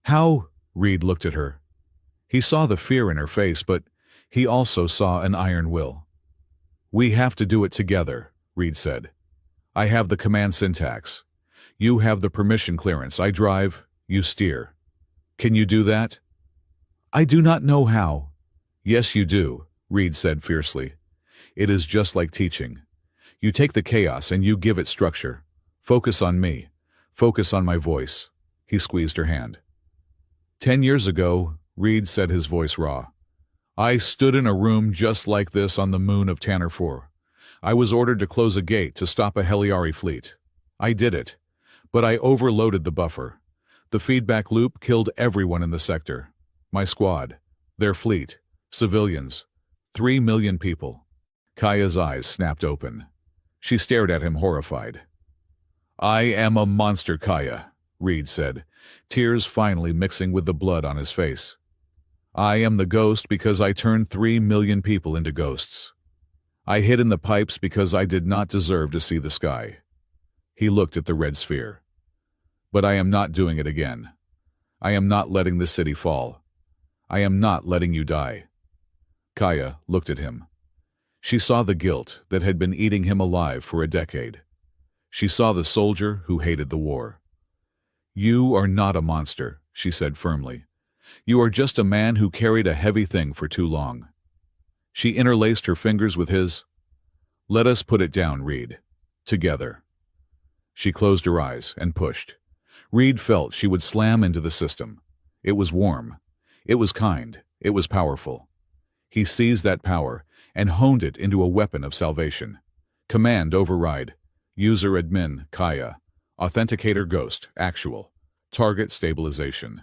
How? Reed looked at her. He saw the fear in her face, but he also saw an iron will. We have to do it together, Reed said. I have the command syntax. You have the permission clearance. I drive, you steer. Can you do that? I do not know how. Yes, you do, Reed said fiercely. It is just like teaching. You take the chaos and you give it structure. Focus on me. Focus on my voice. He squeezed her hand. 10 years ago, Reed said, his voice raw, I stood in a room just like this on the moon of Tanner 4. I was ordered to close a gate to stop a Heliari fleet. I did it, but I overloaded the buffer. The feedback loop killed everyone in the sector. My squad, their fleet, civilians, 3 million people. Kaya's eyes snapped open. She stared at him, horrified. I am a monster, Kaya, Reed said, tears finally mixing with the blood on his face. I am the ghost because I turned 3 million people into ghosts. I hid in the pipes because I did not deserve to see the sky. He looked at the red sphere. But I am not doing it again. I am not letting the city fall. I am not letting you die. Kaya looked at him. She saw the guilt that had been eating him alive for a decade. She saw the soldier who hated the war. You are not a monster, she said firmly. You are just a man who carried a heavy thing for too long. She interlaced her fingers with his. Let us put it down, Reed. Together. She closed her eyes and pushed. Reed felt she would slam into the system. It was warm. It was kind. It was powerful. He seized that power and honed it into a weapon of salvation. Command override. User admin, Kaya. Authenticator ghost, actual. Target stabilization.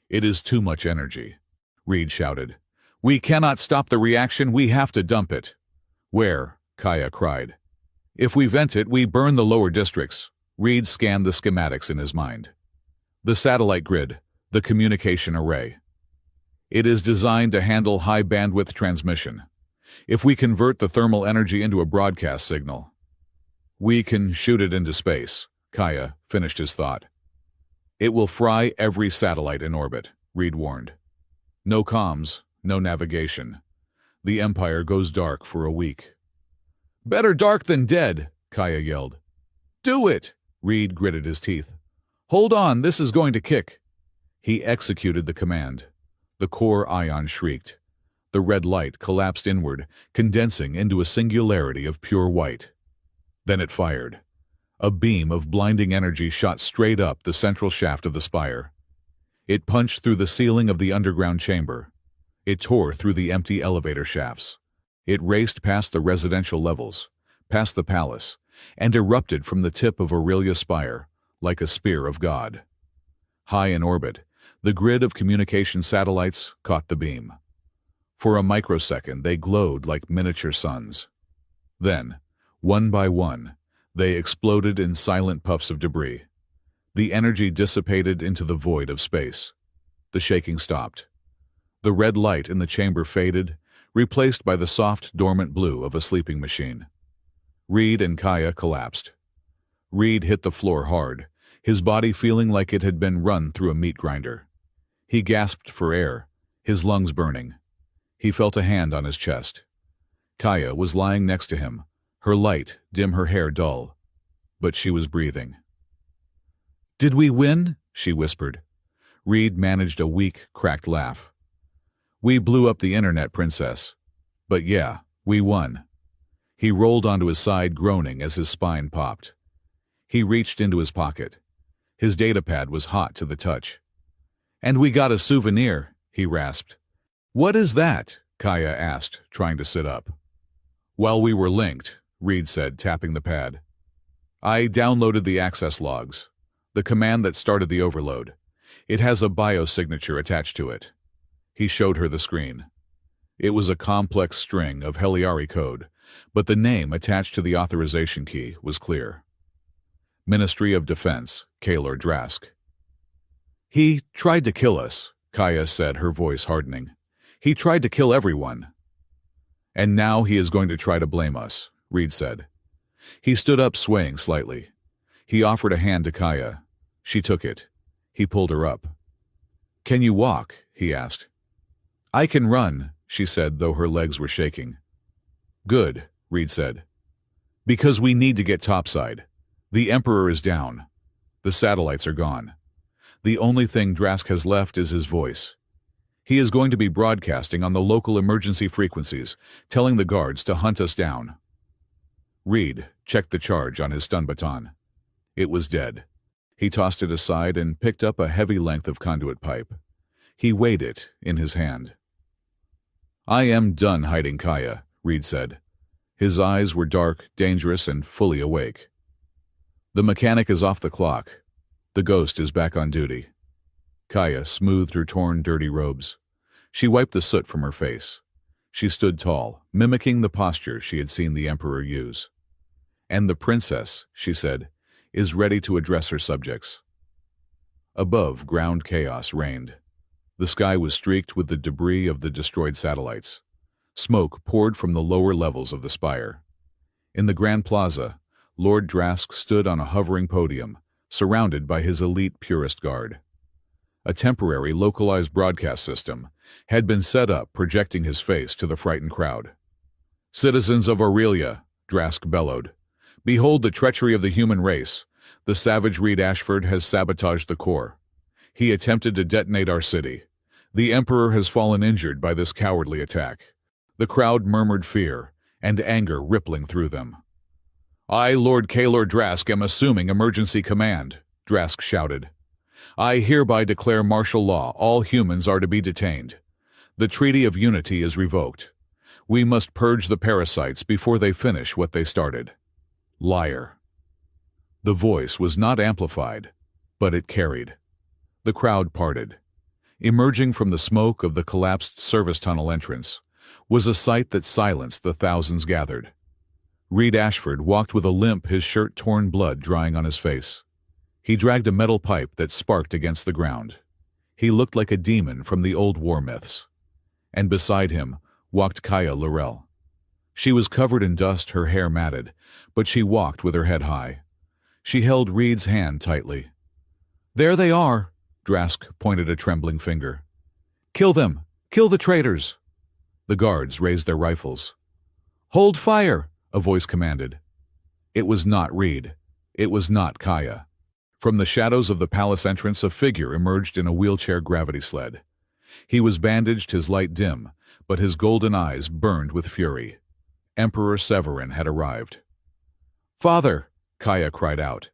It is too much energy, Reed shouted. We cannot stop the reaction, we have to dump it. Where? Kaya cried. If we vent it, we burn the lower districts. Reed scanned the schematics in his mind. The satellite grid, the communication array. It is designed to handle high-bandwidth transmission. If we convert the thermal energy into a broadcast signal, we can shoot it into space, Kaya finished his thought. It will fry every satellite in orbit, Reed warned. No comms, no navigation. The Empire goes dark for a week. Better dark than dead, Kaya yelled. Do it, Reed gritted his teeth. Hold on, this is going to kick. He executed the command. The core ion shrieked. The red light collapsed inward, condensing into a singularity of pure white. Then it fired. A beam of blinding energy shot straight up the central shaft of the spire. It punched through the ceiling of the underground chamber. It tore through the empty elevator shafts. It raced past the residential levels, past the palace, and erupted from the tip of Aurelia's spire, like a spear of God. High in orbit, the grid of communication satellites caught the beam. For a microsecond, they glowed like miniature suns. Then, one by one, they exploded in silent puffs of debris. The energy dissipated into the void of space. The shaking stopped. The red light in the chamber faded, replaced by the soft, dormant blue of a sleeping machine. Reed and Kaya collapsed. Reed hit the floor hard, his body feeling like it had been run through a meat grinder. He gasped for air, his lungs burning. He felt a hand on his chest. Kaya was lying next to him, her light dim, her hair dull. But she was breathing. Did we win? She whispered. Reed managed a weak, cracked laugh. We blew up the internet, princess. But yeah, we won. He rolled onto his side, groaning as his spine popped. He reached into his pocket. His datapad was hot to the touch. And we got a souvenir, he rasped. What is that? Kaya asked, trying to sit up. While we were linked, Reed said, tapping the pad. I downloaded the access logs, the command that started the overload. It has a biosignature attached to it. He showed her the screen. It was a complex string of Heliari code, but the name attached to the authorization key was clear. Ministry of Defense, Kaelor Drask. He tried to kill us, Kaya said, her voice hardening. He tried to kill everyone. And now he is going to try to blame us, Reed said. He stood up, swaying slightly. He offered a hand to Kaya. She took it. He pulled her up. Can you walk? He asked. I can run, she said, though her legs were shaking. Good, Reed said. Because we need to get topside. The Emperor is down. The satellites are gone. The only thing Drask has left is his voice. He is going to be broadcasting on the local emergency frequencies, telling the guards to hunt us down. Reed checked the charge on his stun baton. It was dead. He tossed it aside and picked up a heavy length of conduit pipe. He weighed it in his hand. I am done hiding Kaya, Reed said. His eyes were dark, dangerous, and fully awake. The mechanic is off the clock. The ghost is back on duty. Kaya smoothed her torn, dirty robes. She wiped the soot from her face. She stood tall, mimicking the posture she had seen the Emperor use. And the princess, she said, is ready to address her subjects. Above, ground chaos reigned. The sky was streaked with the debris of the destroyed satellites. Smoke poured from the lower levels of the spire. In the Grand Plaza, Lord Drask stood on a hovering podium, surrounded by his elite purist guard. A temporary, localized broadcast system had been set up, projecting his face to the frightened crowd. Citizens of Aurelia, Drask bellowed, behold the treachery of the human race. The savage Reed Ashford has sabotaged the core. He attempted to detonate our city. The Emperor has fallen injured by this cowardly attack. The crowd murmured fear, and anger rippling through them. I, Lord Kaelor Drask, am assuming emergency command, Drask shouted. I hereby declare martial law. All humans are to be detained. The Treaty of Unity is revoked. We must purge the parasites before they finish what they started. Liar. The voice was not amplified, but it carried. The crowd parted. Emerging from the smoke of the collapsed service tunnel entrance was a sight that silenced the thousands gathered. Reed Ashford walked with a limp, his shirt torn, blood drying on his face. He dragged a metal pipe that sparked against the ground. He looked like a demon from the old war myths. And beside him walked Kaya Laurel. She was covered in dust, her hair matted, but she walked with her head high. She held Reed's hand tightly. There they are, Drask pointed a trembling finger. Kill them! Kill the traitors! The guards raised their rifles. Hold fire! A voice commanded. It was not Reed. It was not Kaya. From the shadows of the palace entrance, a figure emerged in a wheelchair gravity sled. He was bandaged, his light dim, but his golden eyes burned with fury. Emperor Severin had arrived. Father! Kaya cried out.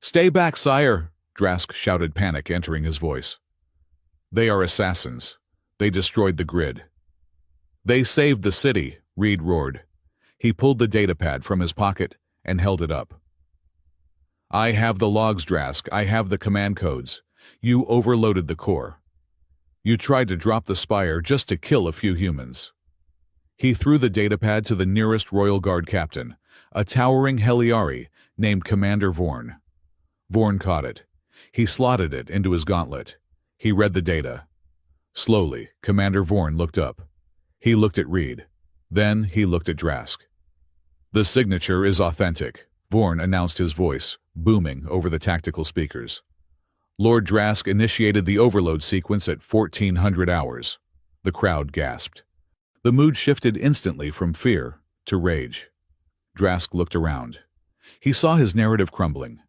Stay back, sire! Drask shouted, panic entering his voice. They are assassins. They destroyed the grid. They saved the city, Reed roared. He pulled the datapad from his pocket and held it up. I have the logs, Drask. I have the command codes. You overloaded the core. You tried to drop the spire just to kill a few humans. He threw the datapad to the nearest Royal Guard captain, a towering Heliari named Commander Vorn. Vorn caught it. He slotted it into his gauntlet. He read the data. Slowly, Commander Vorn looked up. He looked at Reed. Then he looked at Drask. The signature is authentic, Vorn announced, his voice booming over the tactical speakers. Lord Drask initiated the overload sequence at 1400 hours. The crowd gasped. The mood shifted instantly from fear to rage. Drask looked around. He saw his narrative crumbling.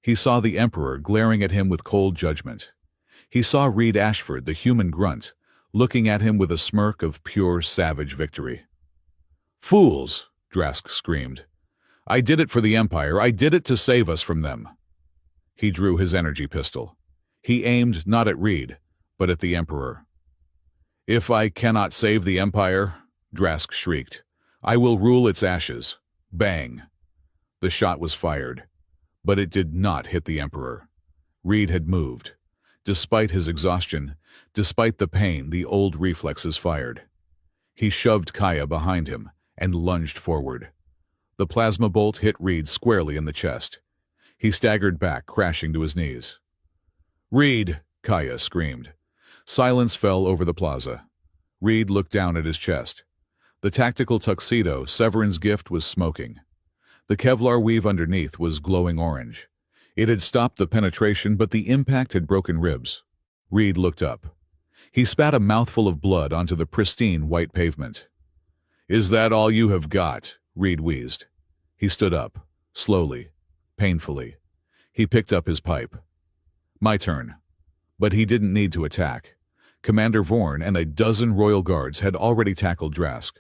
He saw the Emperor glaring at him with cold judgment. He saw Reed Ashford, the human grunt, looking at him with a smirk of pure, savage victory. Fools! Drask screamed. I did it for the Empire. I did it to save us from them. He drew his energy pistol. He aimed not at Reed, but at the Emperor. If I cannot save the Empire, Drask shrieked, I will rule its ashes. Bang! The shot was fired. But it did not hit the Emperor. Reed had moved. Despite his exhaustion, despite the pain, the old reflexes fired. He shoved Kaya behind him and lunged forward. The plasma bolt hit Reed squarely in the chest. He staggered back, crashing to his knees. "Reed!" Kaya screamed. Silence fell over the plaza. Reed looked down at his chest. The tactical tuxedo, Severin's gift, was smoking. The Kevlar weave underneath was glowing orange. It had stopped the penetration, but the impact had broken ribs. Reed looked up. He spat a mouthful of blood onto the pristine white pavement. "Is that all you have got?" Reed wheezed. He stood up, slowly, painfully. He picked up his pipe. "My turn." But he didn't need to attack. Commander Vorn and a dozen royal guards had already tackled Drask.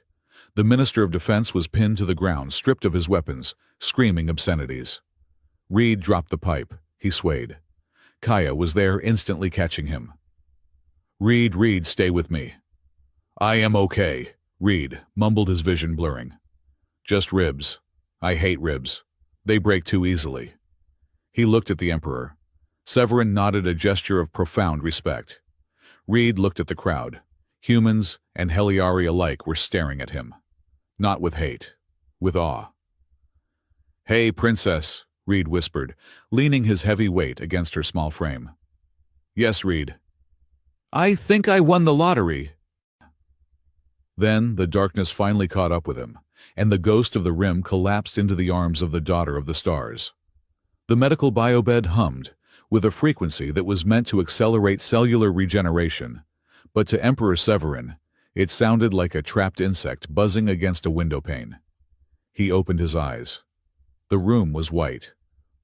The Minister of Defense was pinned to the ground, stripped of his weapons, screaming obscenities. Reed dropped the pipe. He swayed. Kaya was there, instantly catching him. Reed, stay with me." "I am okay," Reed mumbled, his vision blurring. "Just ribs. I hate ribs. They break too easily." He looked at the Emperor. Severin nodded, a gesture of profound respect. Reed looked at the crowd. Humans and Heliari alike were staring at him. Not with hate, with awe. "Hey, Princess," Reed whispered, leaning his heavy weight against her small frame. "Yes, Reed." "I think I won the lottery." Then the darkness finally caught up with him, and the ghost of the Rim collapsed into the arms of the Daughter of the Stars. The medical biobed hummed, with a frequency that was meant to accelerate cellular regeneration, but to Emperor Severin, it sounded like a trapped insect buzzing against a windowpane. He opened his eyes. The room was white,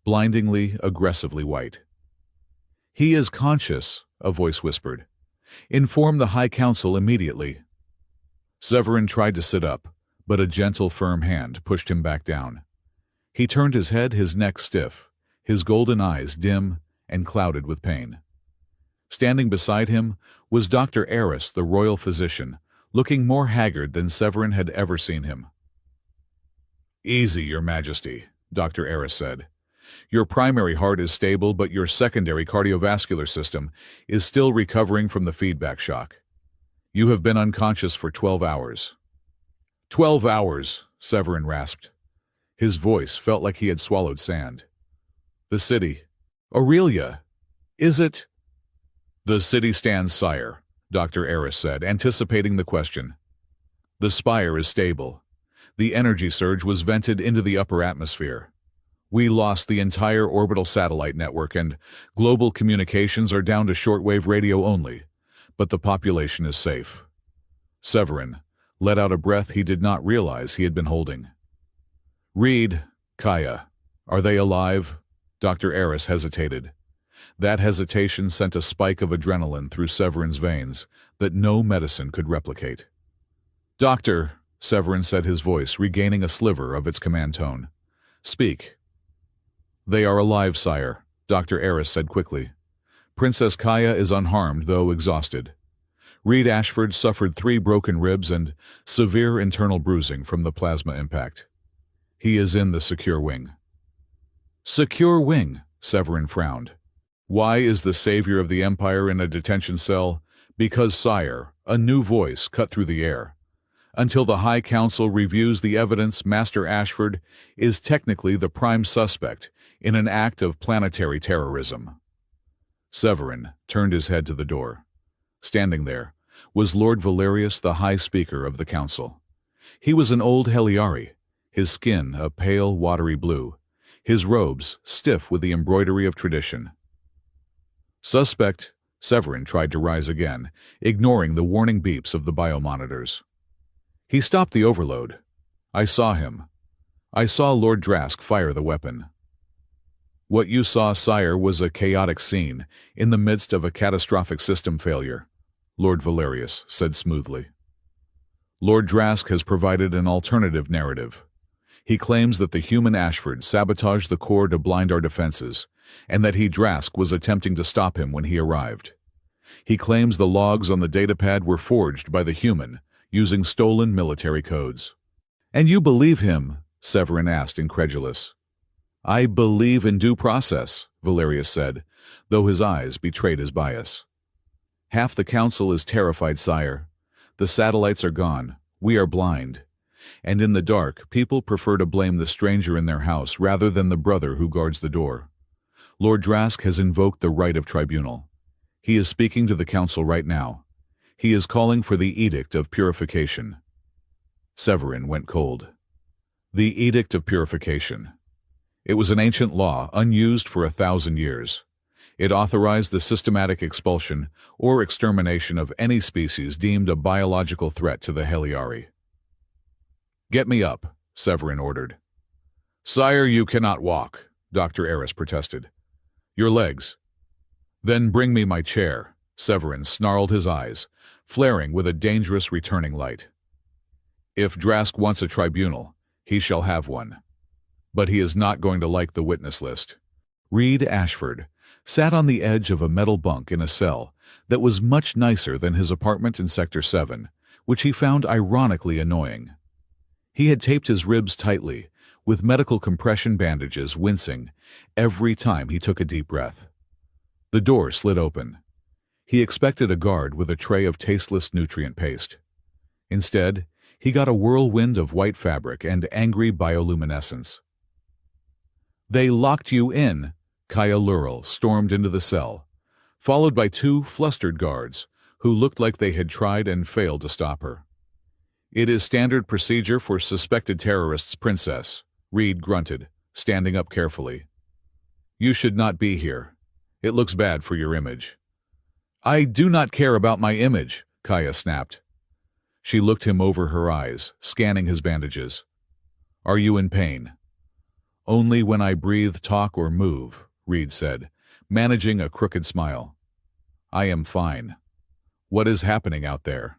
blindingly, aggressively white. "He is conscious," a voice whispered. "Inform the High Council immediately." Severin tried to sit up, but a gentle, firm hand pushed him back down. He turned his head, his neck stiff, his golden eyes dim and clouded with pain. Standing beside him was Dr. Eris, the royal physician, looking more haggard than Severin had ever seen him. "Easy, Your Majesty," Dr. Eris said. "Your primary heart is stable, but your secondary cardiovascular system is still recovering from the feedback shock. You have been unconscious for 12 hours. 12 hours, Severin rasped. His voice felt like he had swallowed sand. "The city. Aurelia. Is it?" "The city stands, sire," Dr. Eris said, anticipating the question. "The spire is stable. The energy surge was vented into the upper atmosphere. We lost the entire orbital satellite network, and global communications are down to shortwave radio only, but the population is safe." Severin let out a breath he did not realize he had been holding. "Reed, Kaya, are they alive?" Dr. Eris hesitated. That hesitation sent a spike of adrenaline through Severin's veins that no medicine could replicate. "Doctor," Severin said, his voice regaining a sliver of its command tone. "Speak." "They are alive, sire," Dr. Eris said quickly. "Princess Kaya is unharmed, though exhausted. Reed Ashford suffered 3 broken ribs and severe internal bruising from the plasma impact. He is in the secure wing." "Secure wing," Severin frowned. "Why is the savior of the Empire in a detention cell? Because, sire," a new voice cut through the air. "Until the High Council reviews the evidence, Master Ashford is technically the prime suspect in an act of planetary terrorism." Severin turned his head to the door. Standing there was Lord Valerius, the High Speaker of the Council. He was an old Heliari, his skin a pale, watery blue, his robes stiff with the embroidery of tradition. "Suspect," Severin tried to rise again, ignoring the warning beeps of the biomonitors. "He stopped the overload. I saw him. I saw Lord Drask fire the weapon." "What you saw, sire, was a chaotic scene in the midst of a catastrophic system failure," Lord Valerius said smoothly. "Lord Drask has provided an alternative narrative. He claims that the human Ashford sabotaged the core to blind our defenses, and that Drask was attempting to stop him when he arrived. He claims the logs on the datapad were forged by the human, using stolen military codes." "And you believe him?" Severin asked, incredulous. I believe in due process, Valerius said, though his eyes betrayed his bias. Half the council is terrified, sire. The satellites are gone. We are blind. And in the dark, people prefer to blame the stranger in their house rather than the brother who guards the door. Lord Drask has invoked the right of tribunal. He is speaking to the council right now. He is calling for the Edict of Purification. Severin went cold. The Edict of Purification. It was an ancient law, unused for 1,000 years. It authorized the systematic expulsion or extermination of any species deemed a biological threat to the Heliari. Get me up, Severin ordered. Sire, you cannot walk, Dr. Eris protested. Your legs. Then bring me my chair, Severin snarled, his eyes flaring with a dangerous returning light. If Drask wants a tribunal, he shall have one. But he is not going to like the witness list. Reed Ashford sat on the edge of a metal bunk in a cell that was much nicer than his apartment in Sector 7, which he found ironically annoying. He had taped his ribs tightly, with medical compression bandages, wincing every time he took a deep breath. The door slid open. He expected a guard with a tray of tasteless nutrient paste. Instead, he got a whirlwind of white fabric and angry bioluminescence. They locked you in, Kaya Lurel stormed into the cell, followed by 2 flustered guards who looked like they had tried and failed to stop her. It is standard procedure for suspected terrorists, Princess, Reed grunted, standing up carefully. You should not be here. It looks bad for your image. I do not care about my image, Kaya snapped. She looked him over her eyes, scanning his bandages. Are you in pain? Only when I breathe, talk, or move, Reed said, managing a crooked smile. I am fine. What is happening out there?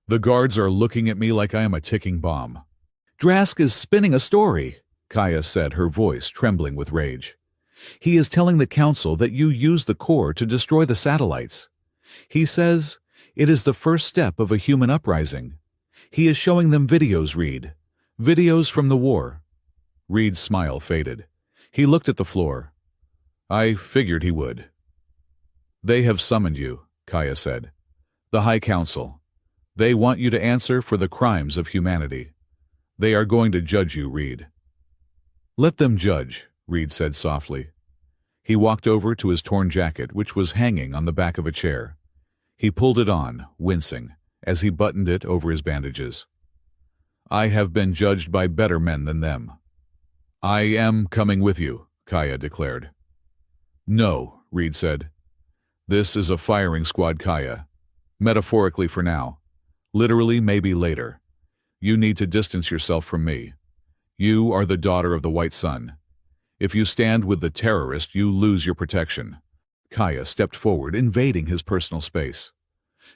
The guards are looking at me like I am a ticking bomb. Drask is spinning a story, Kaya said, her voice trembling with rage. He is telling the council that you used the core to destroy the satellites. He says it is the first step of a human uprising. He is showing them videos, Reed. Videos from the war. Reed's smile faded. He looked at the floor. I figured he would. They have summoned you, Kaya said. The High Council. They want you to answer for the crimes of humanity. They are going to judge you, Reed. Let them judge, Reed said softly. He walked over to his torn jacket, which was hanging on the back of a chair. He pulled it on, wincing, as he buttoned it over his bandages. I have been judged by better men than them. I am coming with you, Kaya declared. No, Reed said. This is a firing squad, Kaya. Metaphorically for now. Literally, maybe later. You need to distance yourself from me. You are the daughter of the White Sun. If you stand with the terrorist, you lose your protection. Kaya stepped forward, invading his personal space.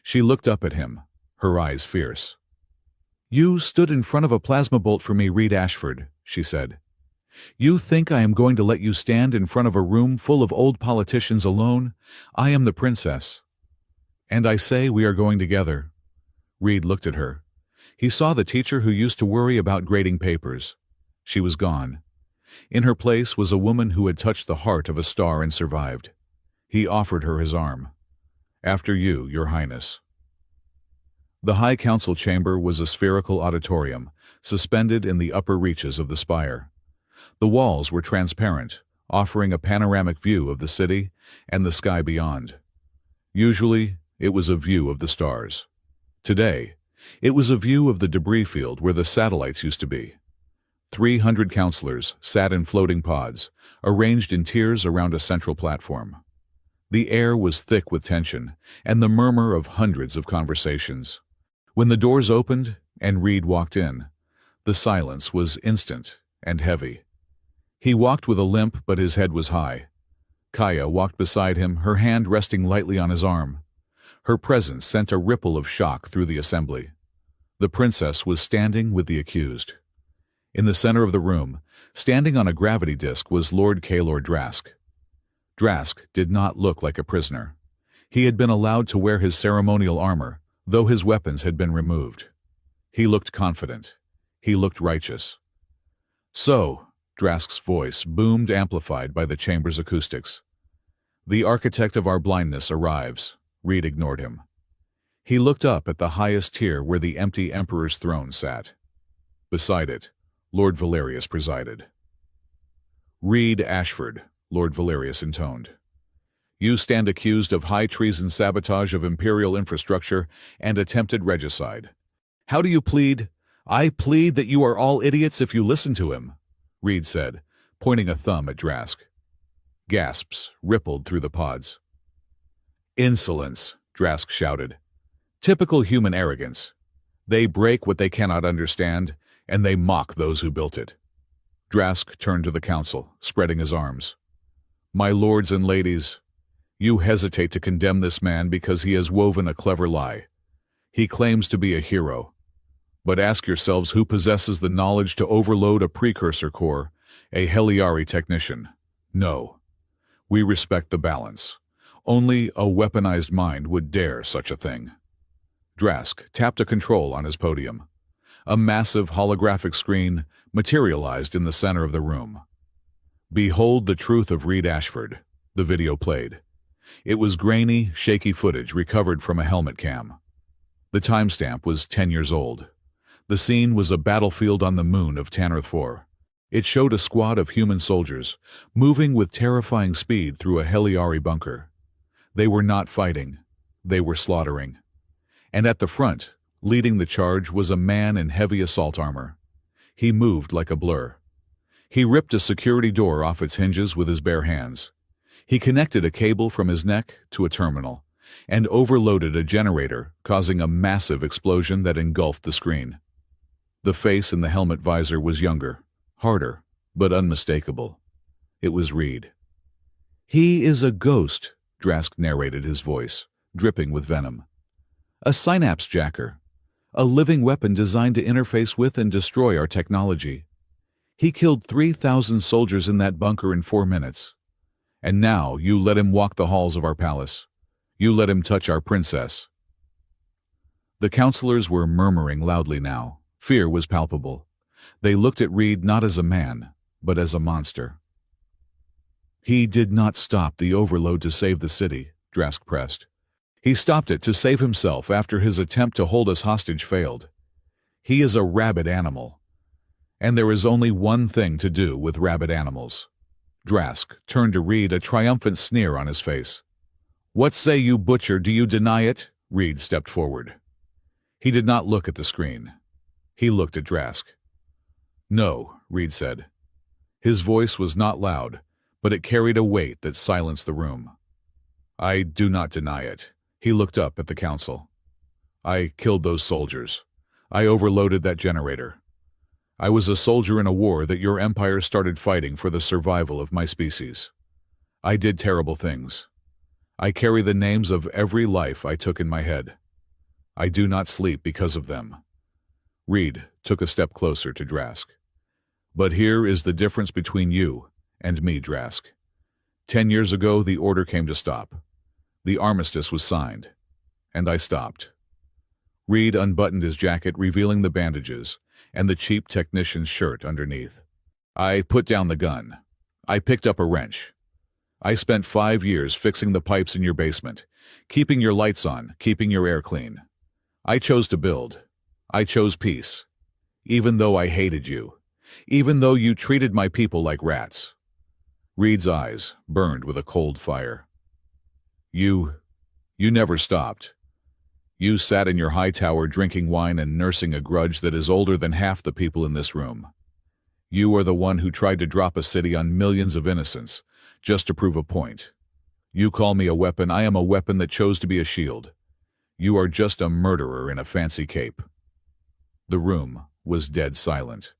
She looked up at him, her eyes fierce. You stood in front of a plasma bolt for me, Reed Ashford, she said. You think I am going to let you stand in front of a room full of old politicians alone? I am the princess. And I say we are going together. Reed looked at her. He saw the teacher who used to worry about grading papers. She was gone. In her place was a woman who had touched the heart of a star and survived. He offered her his arm. After you, Your Highness. The High Council chamber was a spherical auditorium, suspended in the upper reaches of the spire. The walls were transparent, offering a panoramic view of the city and the sky beyond. Usually, it was a view of the stars. Today, it was a view of the debris field where the satellites used to be. 300 counselors sat in floating pods, arranged in tiers around a central platform. The air was thick with tension and the murmur of hundreds of conversations. When the doors opened and Reed walked in, the silence was instant and heavy. He walked with a limp, but his head was high. Kaya walked beside him, her hand resting lightly on his arm. Her presence sent a ripple of shock through the assembly. The princess was standing with the accused. In the center of the room, standing on a gravity disk, was Lord Kaelor Drask. Drask did not look like a prisoner. He had been allowed to wear his ceremonial armor, though his weapons had been removed. He looked confident. He looked righteous. So, Drask's voice boomed, amplified by the chamber's acoustics. "The architect of our blindness arrives." Reed ignored him. He looked up at the highest tier where the empty Emperor's throne sat. Beside it, Lord Valerius presided. "Reed Ashford," Lord Valerius intoned. "You stand accused of high treason, sabotage of imperial infrastructure, and attempted regicide. How do you plead?" "I plead that you are all idiots if you listen to him," Reed said, pointing a thumb at Drask. Gasps rippled through the pods. "Insolence," Drask shouted. "Typical human arrogance. They break what they cannot understand, and they mock those who built it." Drask turned to the council, spreading his arms. "My lords and ladies, you hesitate to condemn this man because he has woven a clever lie. He claims to be a hero. But ask yourselves who possesses the knowledge to overload a precursor core, a Heliari technician. No. We respect the balance. Only a weaponized mind would dare such a thing." Drask tapped a control on his podium. A massive holographic screen materialized in the center of the room. "Behold the truth of Reed Ashford," the video played. It was grainy, shaky footage recovered from a helmet cam. The timestamp was 10 years old. The scene was a battlefield on the moon of Tanarth 4. It showed a squad of human soldiers, moving with terrifying speed through a Heliari bunker. They were not fighting, they were slaughtering. And at the front, leading the charge, was a man in heavy assault armor. He moved like a blur. He ripped a security door off its hinges with his bare hands. He connected a cable from his neck to a terminal, and overloaded a generator, causing a massive explosion that engulfed the screen. The face in the helmet visor was younger, harder, but unmistakable. It was Reed. "He is a ghost," Drask narrated, his voice dripping with venom. "A synapse jacker. A living weapon designed to interface with and destroy our technology. He killed 3,000 soldiers in that bunker in 4 minutes. And now you let him walk the halls of our palace. You let him touch our princess." The counselors were murmuring loudly now. Fear was palpable. They looked at Reed not as a man, but as a monster. "He did not stop the overload to save the city," Drask pressed. "He stopped it to save himself after his attempt to hold us hostage failed. He is a rabid animal. And there is only one thing to do with rabid animals." Drask turned to Reed, a triumphant sneer on his face. "What say you, butcher? Do you deny it?" Reed stepped forward. He did not look at the screen. He looked at Drask. "No," Reed said. His voice was not loud, but it carried a weight that silenced the room. "I do not deny it." He looked up at the council. "I killed those soldiers. I overloaded that generator. I was a soldier in a war that your empire started fighting for the survival of my species. I did terrible things. I carry the names of every life I took in my head. I do not sleep because of them." Reed took a step closer to Drask. "But here is the difference between you and me, Drask. 10 years ago, the order came to stop. The armistice was signed, and I stopped." Reed unbuttoned his jacket, revealing the bandages and the cheap technician's shirt underneath. "I put down the gun. I picked up a wrench. I spent 5 years fixing the pipes in your basement, keeping your lights on, keeping your air clean. I chose to build. I chose peace. Even though I hated you. Even though you treated my people like rats." Reed's eyes burned with a cold fire. You never stopped. You sat in your high tower drinking wine and nursing a grudge that is older than half the people in this room. You are the one who tried to drop a city on millions of innocents, just to prove a point. You call me a weapon. I am a weapon that chose to be a shield. You are just a murderer in a fancy cape." The room was dead silent.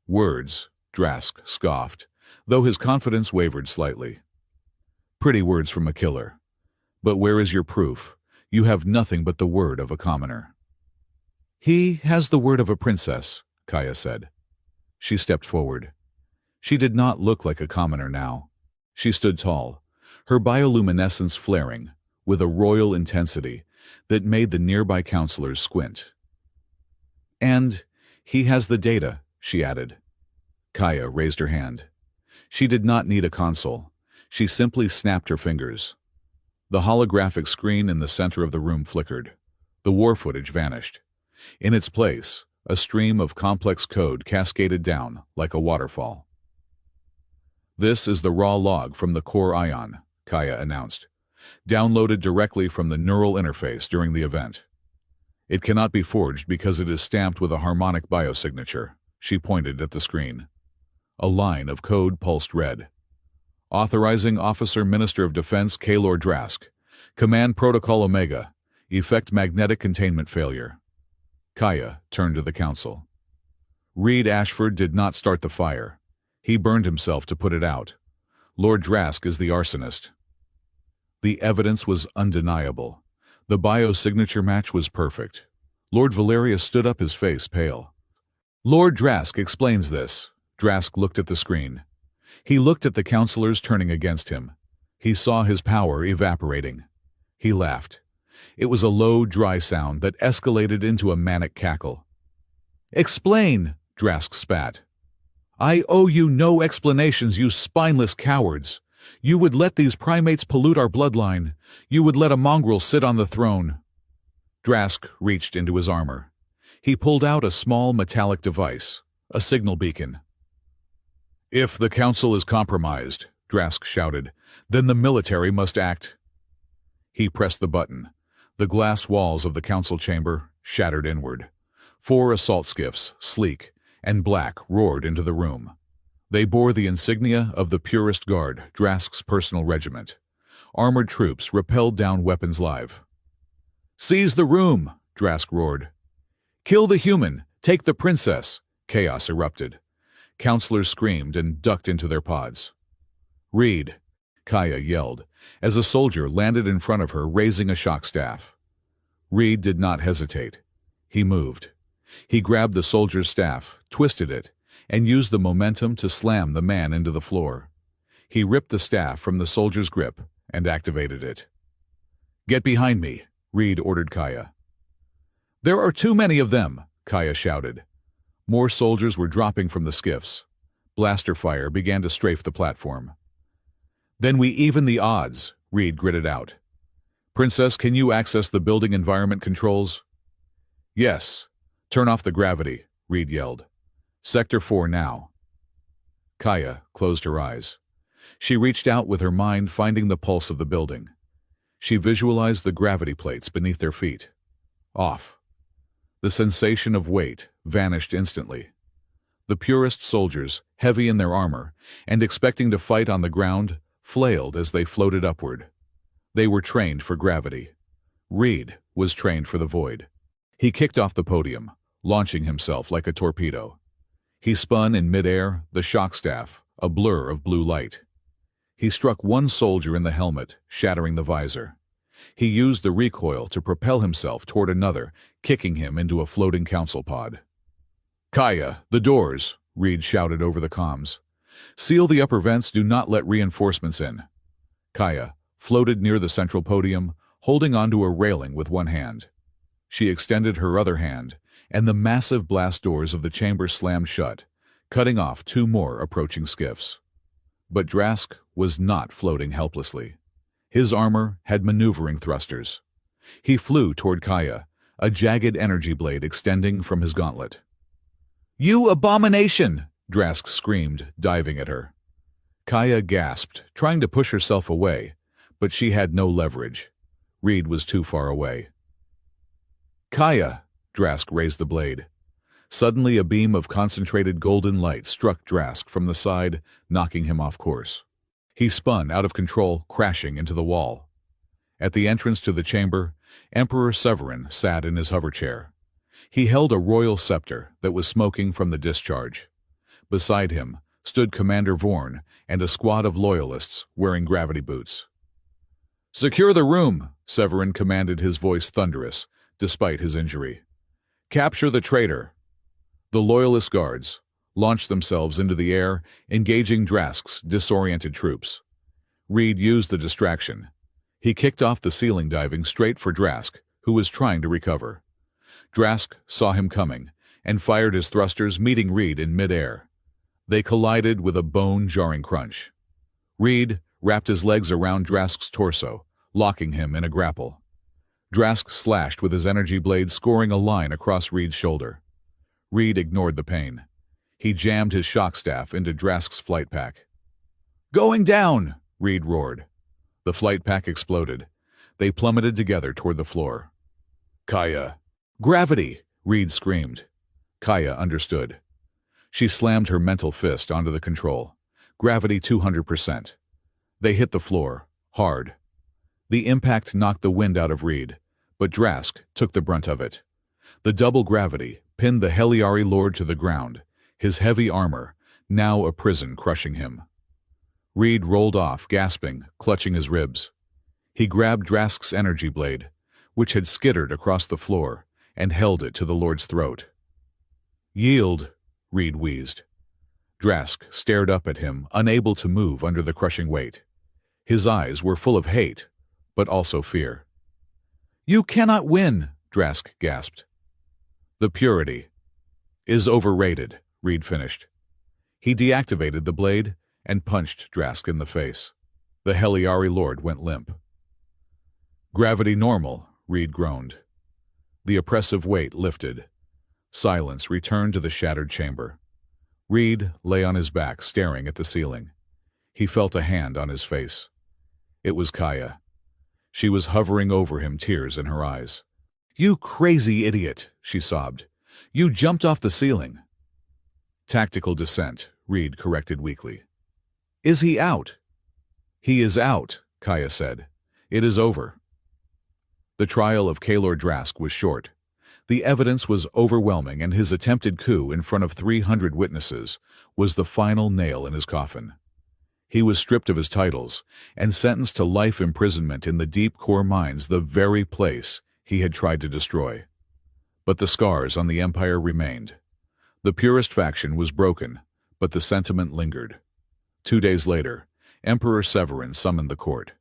"Words," Drask scoffed, though his confidence wavered slightly. "Pretty words from a killer. But where is your proof? You have nothing but the word of a commoner." "He has the word of a princess," Kaya said. She stepped forward. She did not look like a commoner now. She stood tall, her bioluminescence flaring with a royal intensity that made the nearby counselors squint. "And he has the data," she added. Kaya raised her hand. She did not need a console. She simply snapped her fingers. The holographic screen in the center of the room flickered. The war footage vanished. In its place, a stream of complex code cascaded down like a waterfall. "This is the raw log from the core ion," Kaya announced, "downloaded directly from the neural interface during the event. It cannot be forged because it is stamped with a harmonic biosignature." She pointed at the screen. A line of code pulsed red. "Authorizing Officer Minister of Defense Kaylor Drask. Command Protocol Omega. Effect magnetic containment failure." Kaya turned to the council. "Reed Ashford did not start the fire. He burned himself to put it out. Lord Drask is the arsonist." The evidence was undeniable. The biosignature match was perfect. Lord Valerius stood up, his face pale. "Lord Drask explains this." Drask looked at the screen. He looked at the councillors turning against him. He saw his power evaporating. He laughed. It was a low, dry sound that escalated into a manic cackle. "Explain!" Drask spat. "I owe you no explanations, you spineless cowards. You would let these primates pollute our bloodline. You would let a mongrel sit on the throne." Drask reached into his armor. He pulled out a small metallic device, a signal beacon. "If the council is compromised," Drask shouted, "then the military must act." He pressed the button. The glass walls of the council chamber shattered inward. 4 assault skiffs, sleek and black, roared into the room. They bore the insignia of the Purist Guard, Drask's personal regiment. Armored troops rappelled down weapons live. "Seize the room!" Drask roared. "Kill the human! Take the princess!" Chaos erupted. Councillors screamed and ducked into their pods. "Reed!" Kaya yelled, as a soldier landed in front of her, raising a shock staff. Reed did not hesitate. He moved. He grabbed the soldier's staff, twisted it, and used the momentum to slam the man into the floor. He ripped the staff from the soldier's grip and activated it. "Get behind me," Reed ordered Kaya. "There are too many of them," Kaya shouted. More soldiers were dropping from the skiffs. Blaster fire began to strafe the platform. "Then we even the odds," Reed gritted out. "Princess, can you access the building environment controls?" "Yes. Turn off the gravity," Reed yelled. "Sector 4 now." Kaya closed her eyes. She reached out with her mind, finding the pulse of the building. She visualized the gravity plates beneath their feet. Off. The sensation of weight vanished instantly. The Purist soldiers, heavy in their armor and expecting to fight on the ground, flailed as they floated upward. They were trained for gravity. Reed was trained for the void. He kicked off the podium, launching himself like a torpedo. He spun in midair, the shock staff, a blur of blue light. He struck one soldier in the helmet, shattering the visor. He used the recoil to propel himself toward another, kicking him into a floating council pod. "Kaya, the doors!" Reed shouted over the comms. "Seal the upper vents, do not let reinforcements in." Kaya floated near the central podium, holding onto a railing with one hand. She extended her other hand, and the massive blast doors of the chamber slammed shut, cutting off 2 more approaching skiffs. But Drask was not floating helplessly. His armor had maneuvering thrusters. He flew toward Kaya, a jagged energy blade extending from his gauntlet. "You abomination!" Drask screamed, diving at her. Kaya gasped, trying to push herself away, but she had no leverage. Reed was too far away. "Kaya!" Drask raised the blade. Suddenly a beam of concentrated golden light struck Drask from the side, knocking him off course. He spun out of control, crashing into the wall. At the entrance to the chamber, Emperor Severin sat in his hover chair. He held a royal scepter that was smoking from the discharge. Beside him stood Commander Vorn and a squad of loyalists wearing gravity boots. "Secure the room," Severin commanded, his voice thunderous, despite his injury. "Capture the traitor." The loyalist guards launched themselves into the air, engaging Drask's disoriented troops. Reed used the distraction. He kicked off the ceiling, diving straight for Drask, who was trying to recover. Drask saw him coming and fired his thrusters, meeting Reed in midair. They collided with a bone-jarring crunch. Reed wrapped his legs around Drask's torso, locking him in a grapple. Drask slashed with his energy blade, scoring a line across Reed's shoulder. Reed ignored the pain. He jammed his shock staff into Drask's flight pack. "Going down!" Reed roared. The flight pack exploded. They plummeted together toward the floor. "Kaya!" "Gravity!" Reed screamed. Kaya understood. She slammed her mental fist onto the control. Gravity 200%. They hit the floor, hard. The impact knocked the wind out of Reed, but Drask took the brunt of it. The double gravity pinned the Heliari Lord to the ground, his heavy armor, now a prison crushing him. Reed rolled off, gasping, clutching his ribs. He grabbed Drask's energy blade, which had skittered across the floor, and held it to the Lord's throat. "Yield," Reed wheezed. Drask stared up at him, unable to move under the crushing weight. His eyes were full of hate, but also fear. "You cannot win," Drask gasped. "The purity is overrated," Reed finished. He deactivated the blade and punched Drask in the face. The Heliari Lord went limp. "Gravity normal," Reed groaned. The oppressive weight lifted. Silence returned to the shattered chamber. Reed lay on his back, staring at the ceiling. He felt a hand on his face. It was Kaya. She was hovering over him, tears in her eyes. "You crazy idiot," she sobbed. "You jumped off the ceiling." "Tactical descent," Reed corrected weakly. "Is he out?" "He is out," Kaya said. "It is over." The trial of Kaelor Drask was short. The evidence was overwhelming, and his attempted coup in front of 300 witnesses was the final nail in his coffin. He was stripped of his titles and sentenced to life imprisonment in the deep core mines, the very place he had tried to destroy. But the scars on the Empire remained. The purist faction was broken, but the sentiment lingered. 2 days later, Emperor Severin summoned the court.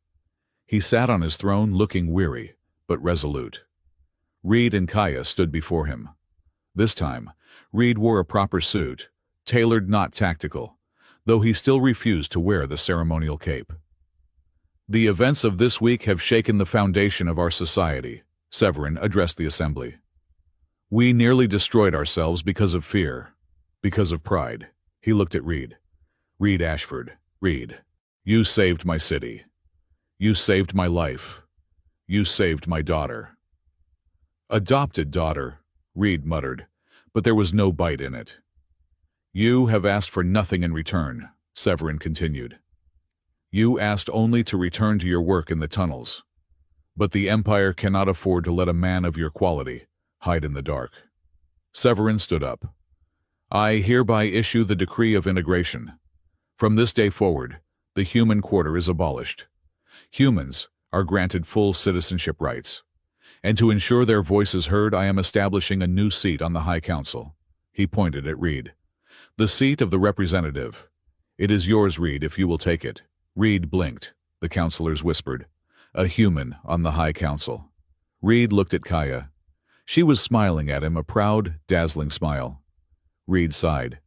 He sat on his throne looking weary, but resolute. Reed and Kaya stood before him. This time, Reed wore a proper suit, tailored, not tactical, though he still refused to wear the ceremonial cape. "The events of this week have shaken the foundation of our society," Severin addressed the assembly. "We nearly destroyed ourselves because of fear, because of pride." He looked at Reed. "Reed Ashford, Reed, you saved my city. You saved my life. You saved my daughter." "Adopted daughter," Reed muttered, but there was no bite in it. "You have asked for nothing in return," Severin continued. "You asked only to return to your work in the tunnels. But the Empire cannot afford to let a man of your quality hide in the dark." Severin stood up. "I hereby issue the decree of integration. From this day forward, the human quarter is abolished. Humans are granted full citizenship rights. And to ensure their voices heard, I am establishing a new seat on the High Council." He pointed at Reed. "The seat of the representative. It is yours, Reed, if you will take it." Reed blinked. The councilors whispered. "A human on the High Council." Reed looked at Kaya. She was smiling at him, a proud, dazzling smile. Reed sighed.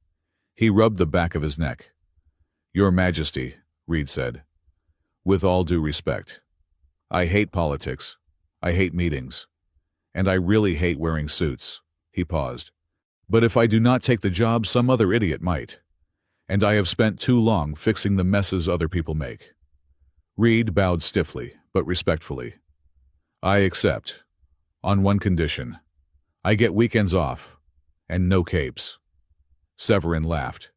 He rubbed the back of his neck. "Your Majesty," Reed said. "With all due respect. I hate politics. I hate meetings. And I really hate wearing suits." He paused. "But if I do not take the job, some other idiot might. And I have spent too long fixing the messes other people make." Reed bowed stiffly, but respectfully. "I accept. On one condition. I get weekends off. And no capes." Severin laughed.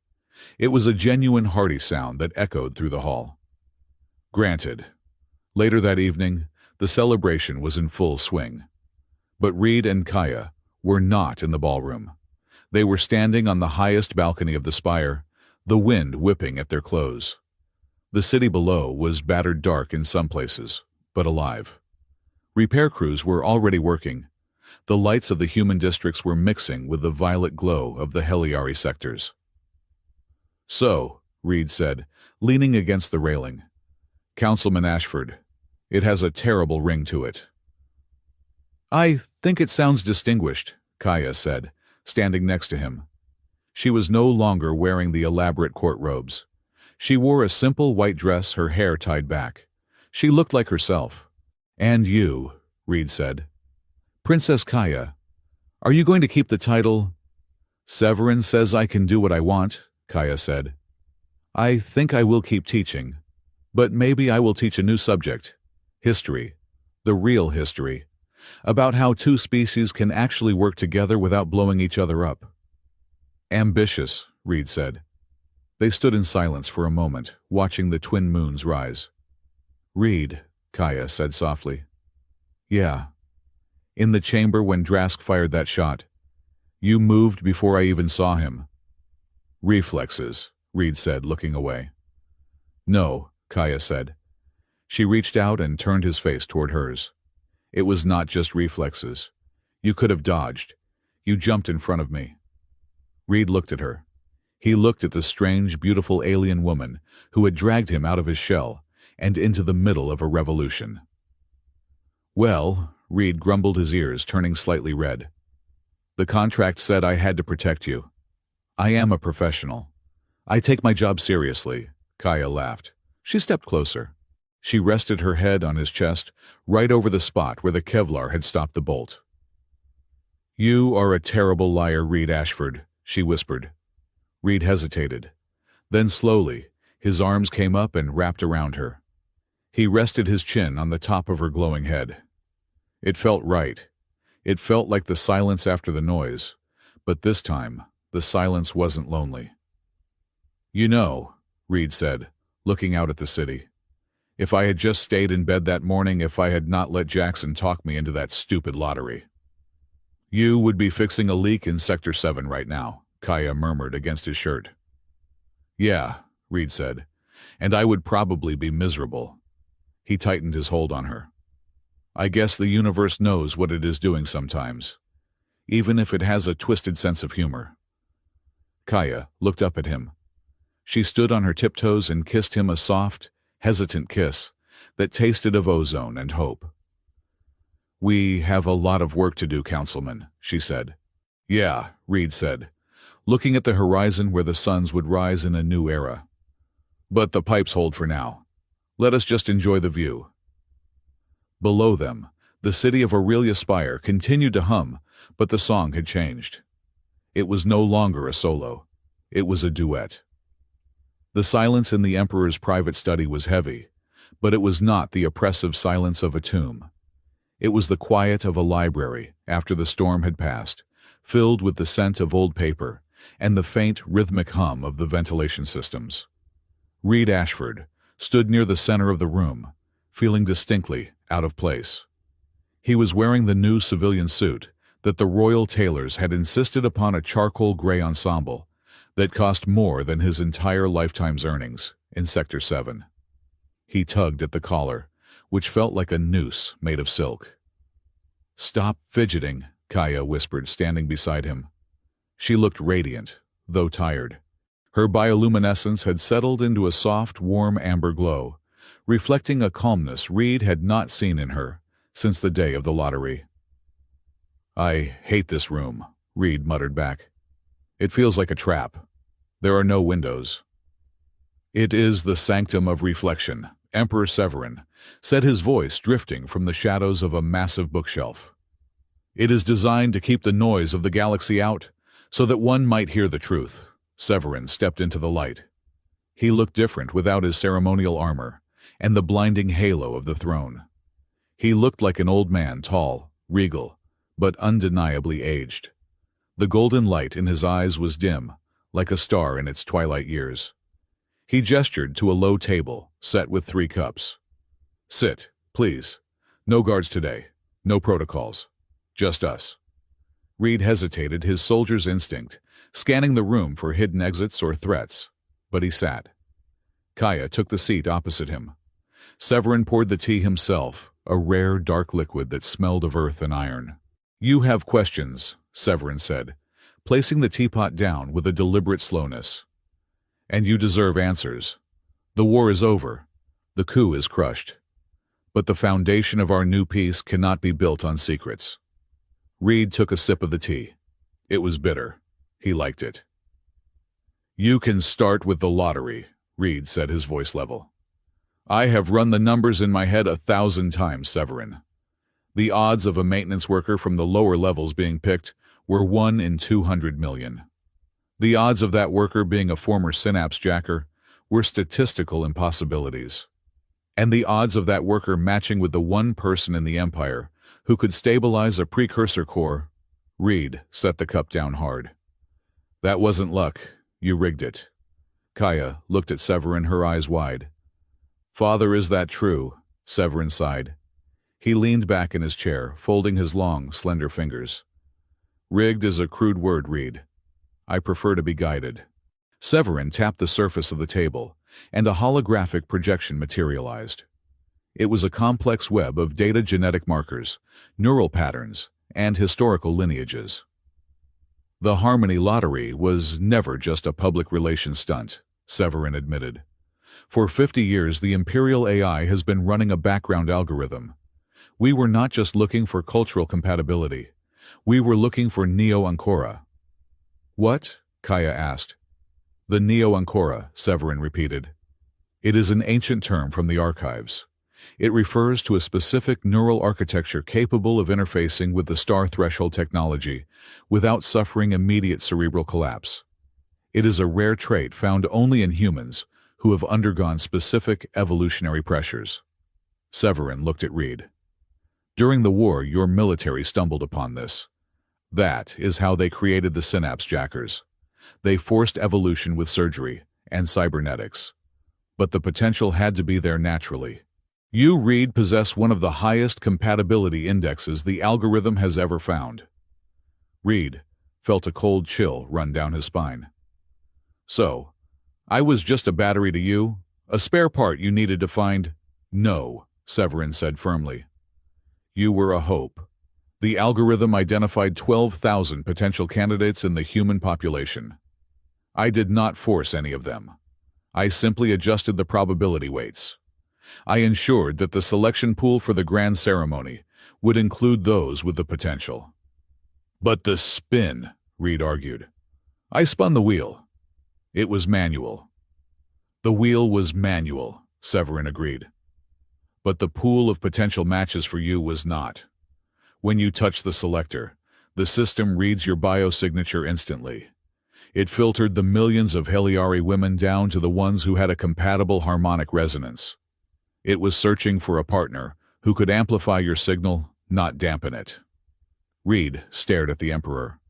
It was a genuine hearty sound that echoed through the hall. "Granted." Later that evening, the celebration was in full swing. But Reed and Kaya were not in the ballroom. They were standing on the highest balcony of the spire, the wind whipping at their clothes. The city below was battered dark in some places, but alive. Repair crews were already working. The lights of the human districts were mixing with the violet glow of the Heliari sectors. "So," Reed said, leaning against the railing, "Councilman Ashford, it has a terrible ring to it." "I think it sounds distinguished," Kaya said, standing next to him. She was no longer wearing the elaborate court robes. She wore a simple white dress, her hair tied back. She looked like herself. "And you," Reed said. "Princess Kaya, are you going to keep the title?" "Severin says I can do what I want," Kaya said. "I think I will keep teaching. But maybe I will teach a new subject. History. The real history. About how two species can actually work together without blowing each other up." "Ambitious," Reed said. They stood in silence for a moment, watching the twin moons rise. "Reed," Kaya said softly. "Yeah. In the chamber when Drask fired that shot. You moved before I even saw him." "Reflexes," Reed said, looking away. "No," Kaya said. She reached out and turned his face toward hers. "It was not just reflexes. You could have dodged. You jumped in front of me." Reed looked at her. He looked at the strange, beautiful alien woman who had dragged him out of his shell and into the middle of a revolution. "Well," Reed grumbled, his ears turning slightly red. "The contract said I had to protect you. I am a professional. I take my job seriously." Kaya laughed. She stepped closer. She rested her head on his chest, right over the spot where the Kevlar had stopped the bolt. "You are a terrible liar, Reed Ashford," she whispered. Reed hesitated. Then slowly, his arms came up and wrapped around her. He rested his chin on the top of her glowing head. It felt right. It felt like the silence after the noise, but this time, the silence wasn't lonely. "You know," Reed said, looking out at the city, "if I had just stayed in bed that morning, if I had not let Jackson talk me into that stupid lottery." "You would be fixing a leak in Sector 7 right now," Kaya murmured against his shirt. "Yeah," Reed said, "and I would probably be miserable." He tightened his hold on her. "I guess the universe knows what it is doing sometimes, even if it has a twisted sense of humor." Kaya looked up at him. She stood on her tiptoes and kissed him, a soft, hesitant kiss that tasted of ozone and hope. "We have a lot of work to do, Councilman," she said. "Yeah," Reed said, looking at the horizon where the suns would rise in a new era. "But the pipes hold for now. Let us just enjoy the view." Below them, the city of Aurelia Spire continued to hum, but the song had changed. It was no longer a solo. It was a duet. The silence in the Emperor's private study was heavy, but it was not the oppressive silence of a tomb. It was the quiet of a library after the storm had passed, filled with the scent of old paper and the faint, rhythmic hum of the ventilation systems. Reed Ashford stood near the center of the room, feeling distinctly out of place. He was wearing the new civilian suit that the royal tailors had insisted upon, a charcoal gray ensemble that cost more than his entire lifetime's earnings in Sector 7. He tugged at the collar, which felt like a noose made of silk. "Stop fidgeting," Kaya whispered, standing beside him. She looked radiant, though tired. Her bioluminescence had settled into a soft, warm amber glow, reflecting a calmness Reed had not seen in her since the day of the lottery. "I hate this room," Reed muttered back. "It feels like a trap. There are no windows." "It is the sanctum of reflection," Emperor Severin said, his voice drifting from the shadows of a massive bookshelf. "It is designed to keep the noise of the galaxy out, so that one might hear the truth." Severin stepped into the light. He looked different without his ceremonial armor and the blinding halo of the throne. He looked like an old man, tall, regal, but undeniably aged. The golden light in his eyes was dim, like a star in its twilight years. He gestured to a low table, set with 3 cups. "Sit, please. No guards today. No protocols. Just us." Reed hesitated, his soldier's instinct, scanning the room for hidden exits or threats, but he sat. Kaya took the seat opposite him. Severin poured the tea himself, a rare dark liquid that smelled of earth and iron. "You have questions," Severin said, placing the teapot down with a deliberate slowness. "And you deserve answers. The war is over. The coup is crushed. But the foundation of our new peace cannot be built on secrets." Reed took a sip of the tea. It was bitter. He liked it. You can start with the lottery, Reed said, his voice level. I have run the numbers in my head 1,000 times, Severin. The odds of a maintenance worker from the lower levels being picked were 1 in 200 million. The odds of that worker being a former synapse jacker were statistical impossibilities. And the odds of that worker matching with the one person in the Empire who could stabilize a precursor core. Reed set the cup down hard. That wasn't luck. You rigged it. Kaya looked at Severin, her eyes wide. Father, is that true? Severin sighed. He leaned back in his chair, folding his long, slender fingers. Rigged is a crude word, Reed. I prefer to be guided. Severin tapped the surface of the table, and a holographic projection materialized. It was a complex web of data genetic markers, neural patterns, and historical lineages. The Harmony Lottery was never just a public relations stunt, Severin admitted. For 50 years, the Imperial AI has been running a background algorithm. We were not just looking for cultural compatibility. We were looking for Neo-Ancora. What? Kaya asked. The Neo-Ancora, Severin repeated. It is an ancient term from the archives. It refers to a specific neural architecture capable of interfacing with the star threshold technology without suffering immediate cerebral collapse. It is a rare trait found only in humans who have undergone specific evolutionary pressures. Severin looked at Reed. During the war, your military stumbled upon this. That is how they created the synapse jackers. They forced evolution with surgery and cybernetics. But the potential had to be there naturally. You, Reed, possess one of the highest compatibility indexes the algorithm has ever found. Reed felt a cold chill run down his spine. So, I was just a battery to you? A spare part you needed to find? No, Severin said firmly. You were a hope. The algorithm identified 12,000 potential candidates in the human population. I did not force any of them. I simply adjusted the probability weights. I ensured that the selection pool for the grand ceremony would include those with the potential. But the spin, Reed argued. I spun the wheel. It was manual. The wheel was manual, Severin agreed. But the pool of potential matches for you was not. When you touch the selector, the system reads your biosignature instantly. It filtered the millions of Heliari women down to the ones who had a compatible harmonic resonance. It was searching for a partner who could amplify your signal, not dampen it. Reed stared at the Emperor.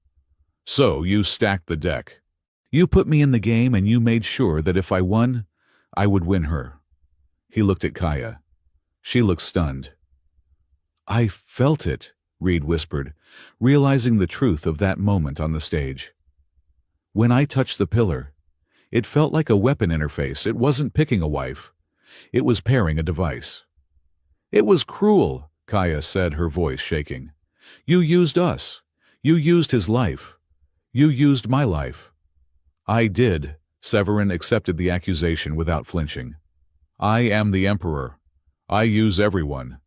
So you stacked the deck. You put me in the game and you made sure that if I won, I would win her. He looked at Kaya. She looked stunned. I felt it, Reed whispered, realizing the truth of that moment on the stage. When I touched the pillar, it felt like a weapon interface. It wasn't picking a wife. It was pairing a device. It was cruel, Kaya said, her voice shaking. You used us. You used his life. You used my life. I did. Severin accepted the accusation without flinching. I am the Emperor. I use everyone.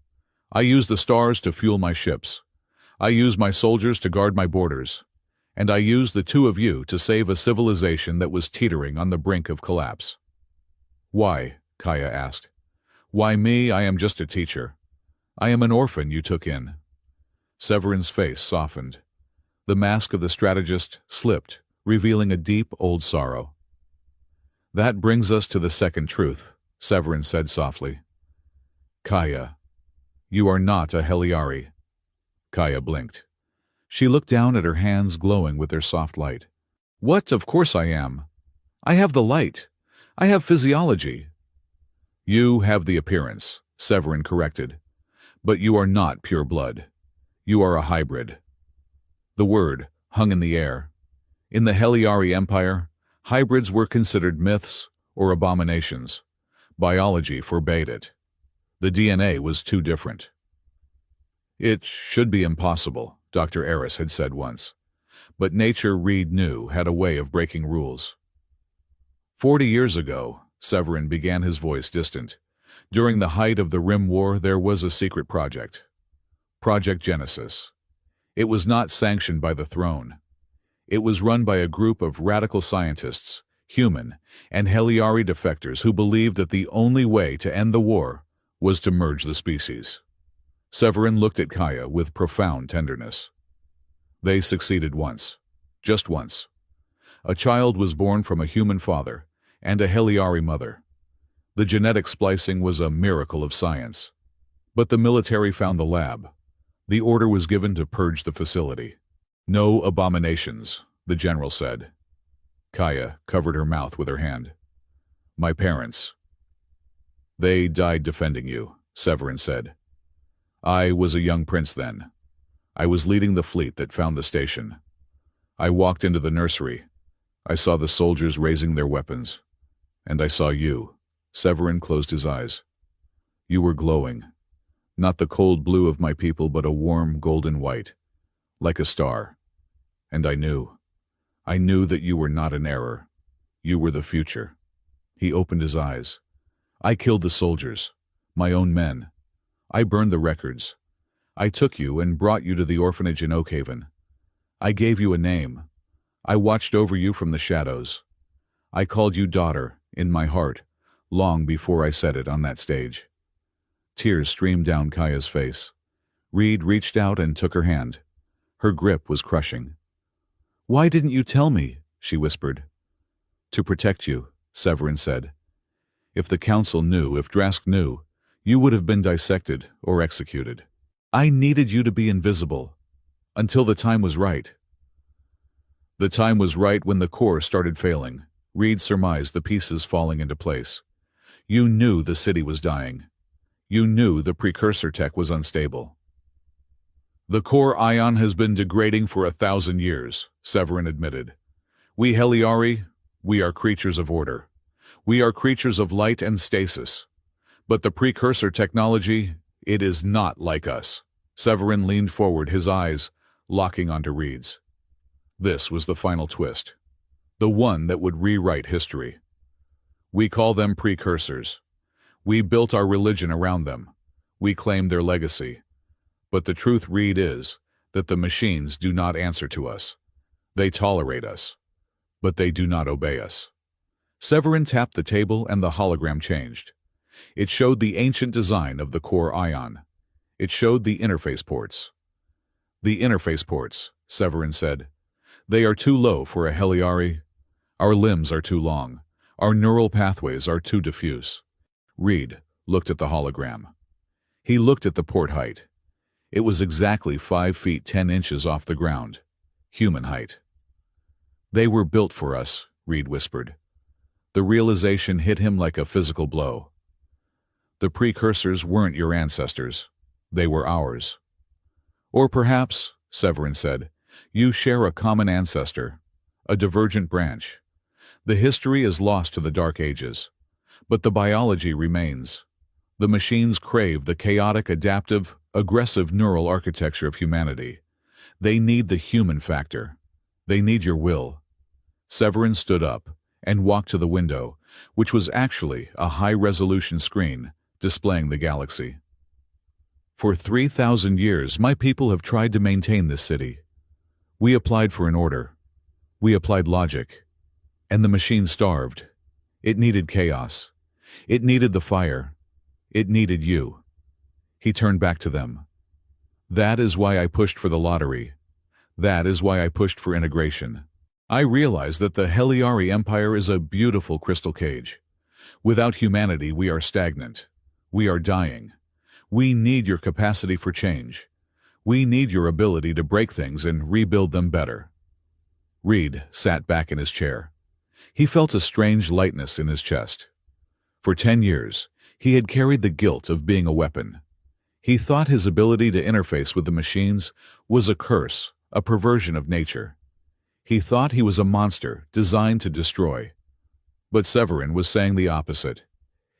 I use the stars to fuel my ships. I use my soldiers to guard my borders. And I use the two of you to save a civilization that was teetering on the brink of collapse. Why? Kaya asked. Why me? I am just a teacher. I am an orphan you took in. Severin's face softened. The mask of the strategist slipped, revealing a deep old sorrow. That brings us to the second truth, Severin said softly. Kaya, you are not a Heliari. Kaya blinked. She looked down at her hands glowing with their soft light. What? Of course I am. I have the light. I have physiology. You have the appearance, Severin corrected. But you are not pure blood. You are a hybrid. The word hung in the air. In the Heliari Empire, hybrids were considered myths or abominations. Biology forbade it. The DNA was too different. It should be impossible, Dr. Eris had said once. But nature, Reed knew, had a way of breaking rules. 40 years ago, Severin began, his voice distant. During the height of the Rim War, there was a secret project. Project Genesis. It was not sanctioned by the throne. It was run by a group of radical scientists, human, and Heliari defectors who believed that the only way to end the war was to merge the species. Severin looked at Kaya with profound tenderness. They succeeded once. Just once. A child was born from a human father and a Heliari mother. The genetic splicing was a miracle of science. But the military found the lab. The order was given to purge the facility. "No abominations," the general said. Kaya covered her mouth with her hand. "My parents. They died defending you," Severin said. "I was a young prince then. I was leading the fleet that found the station. I walked into the nursery. I saw the soldiers raising their weapons. And I saw you." Severin closed his eyes. "You were glowing. Not the cold blue of my people, but a warm golden white, like a star. And I knew that you were not an error. You were the future." He opened his eyes. "I killed the soldiers, my own men. I burned the records. I took you and brought you to the orphanage in Oakhaven. I gave you a name. I watched over you from the shadows. I called you daughter in my heart, long before I said it on that stage." Tears streamed down Kaya's face. Reed reached out and took her hand. Her grip was crushing. "Why didn't you tell me?" she whispered. "To protect you," Severin said. "If the council knew, if Drask knew, you would have been dissected or executed. I needed you to be invisible. Until the time was right." "The time was right when the core started failing," Reed surmised, the pieces falling into place. "You knew the city was dying. You knew the precursor tech was unstable." "The core ion has been degrading for 1,000 years, Severin admitted. "We Heliari, we are creatures of order. We are creatures of light and stasis. But the precursor technology, it is not like us." Severin leaned forward, his eyes locking onto Reed's. This was the final twist. The one that would rewrite history. "We call them precursors. We built our religion around them. We claim their legacy. But the truth, Reed, is that the machines do not answer to us. They tolerate us, but they do not obey us." Severin tapped the table and the hologram changed. It showed the ancient design of the core ion. It showed the interface ports. "The interface ports," Severin said. "They are too low for a Heliari. Our limbs are too long. Our neural pathways are too diffuse." Reed looked at the hologram. He looked at the port height. It was exactly 5 feet 10 inches off the ground. Human height. "They were built for us," Reed whispered. The realization hit him like a physical blow. "The precursors weren't your ancestors. They were ours." "Or perhaps," Severin said, "you share a common ancestor, a divergent branch. The history is lost to the Dark Ages, but the biology remains. The machines crave the chaotic, adaptive, aggressive neural architecture of humanity. They need the human factor. They need your will." Severin stood up and walked to the window, which was actually a high-resolution screen displaying the galaxy. "For 3,000 years, my people have tried to maintain this city. We applied for an order. We applied logic. And the machine starved. It needed chaos. It needed the fire. It needed you." He turned back to them. "That is why I pushed for the lottery. That is why I pushed for integration. I realize that the Heliari Empire is a beautiful crystal cage. Without humanity, we are stagnant. We are dying. We need your capacity for change. We need your ability to break things and rebuild them better." Reed sat back in his chair. He felt a strange lightness in his chest. For 10 years, he had carried the guilt of being a weapon. He thought his ability to interface with the machines was a curse, a perversion of nature. He thought he was a monster designed to destroy. But Severin was saying the opposite.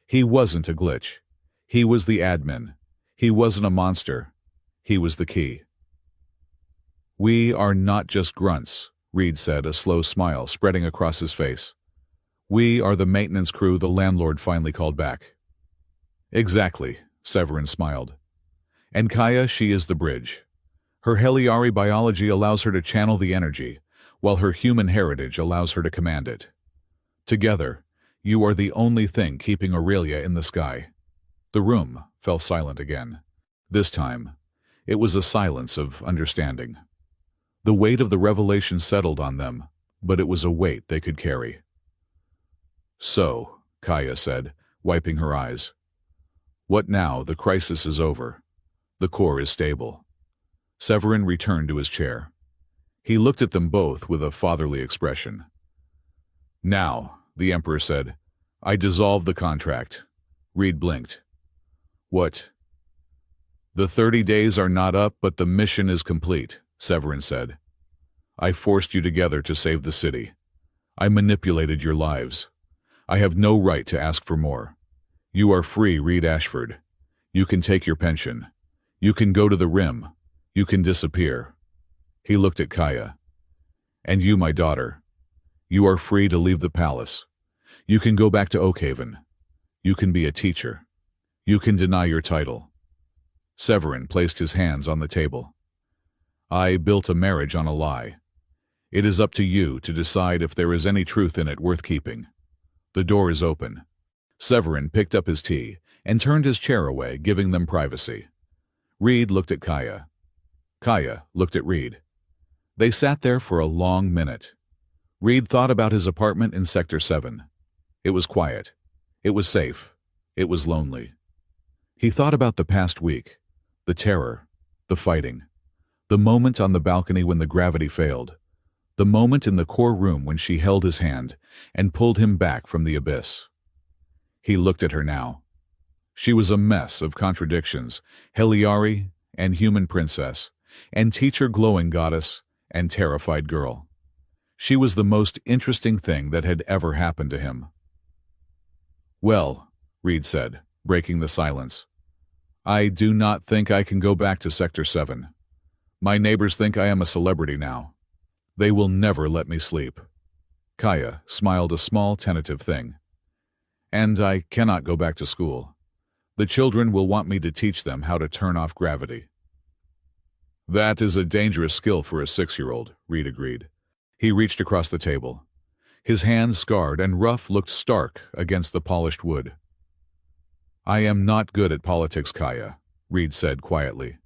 He wasn't a glitch. He was the admin. He wasn't a monster. He was the key. "We are not just grunts," Reed said, a slow smile spreading across his face. "We are the maintenance crew the landlord finally called back." "Exactly," Severin smiled. "And Kaya, she is the bridge. Her Heliari biology allows her to channel the energy, while her human heritage allows her to command it. Together, you are the only thing keeping Aurelia in the sky." The room fell silent again. This time, it was a silence of understanding. The weight of the revelation settled on them, but it was a weight they could carry. "So," Kaya said, wiping her eyes. "What now? The crisis is over. The core is stable." Severin returned to his chair. He looked at them both with a fatherly expression. "Now," the Emperor said, "I dissolve the contract." Reed blinked. "What?" "The 30 days are not up, but the mission is complete," Severin said. "I forced you together to save the city. I manipulated your lives. I have no right to ask for more. You are free, Reed Ashford. You can take your pension. You can go to the Rim. You can disappear." He looked at Kaya. "And you, my daughter. You are free to leave the palace. You can go back to Oakhaven. You can be a teacher. You can deny your title." Severin placed his hands on the table. "I built a marriage on a lie. It is up to you to decide if there is any truth in it worth keeping. The door is open." Severin picked up his tea and turned his chair away, giving them privacy. Reed looked at Kaya. Kaya looked at Reed. They sat there for a long minute. Reed thought about his apartment in Sector 7. It was quiet. It was safe. It was lonely. He thought about the past week, the terror, the fighting, the moment on the balcony when the gravity failed, the moment in the core room when she held his hand and pulled him back from the abyss. He looked at her now. She was a mess of contradictions, Heliari and human princess, and teacher glowing goddess and terrified girl. She was the most interesting thing that had ever happened to him. "Well," Reed said, breaking the silence, "I do not think I can go back to Sector 7. My neighbors think I am a celebrity now. They will never let me sleep." Kaya smiled a small tentative thing. "And I cannot go back to school. The children will want me to teach them how to turn off gravity." "That is a dangerous skill for a 6-year-old, Reed agreed. He reached across the table. His hands, scarred and rough, looked stark against the polished wood. "I am not good at politics, Kaya," Reed said quietly.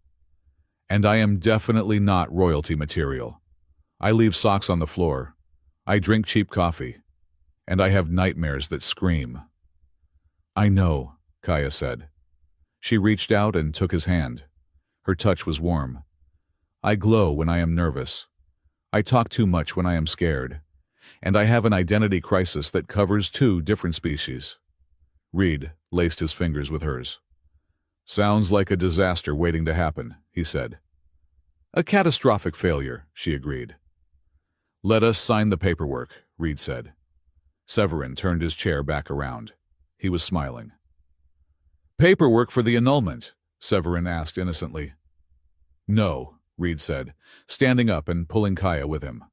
"And I am definitely not royalty material. I leave socks on the floor. I drink cheap coffee. And I have nightmares that scream." "I know," Kaya said. She reached out and took his hand. Her touch was warm. "I glow when I am nervous. I talk too much when I am scared. And I have an identity crisis that covers 2 different species." Reed laced his fingers with hers. "Sounds like a disaster waiting to happen," he said. "A catastrophic failure," she agreed. "Let us sign the paperwork," Reed said. Severin turned his chair back around. He was smiling. "Paperwork for the annulment?" Severin asked innocently. "No," Reed said, standing up and pulling Kaya with him.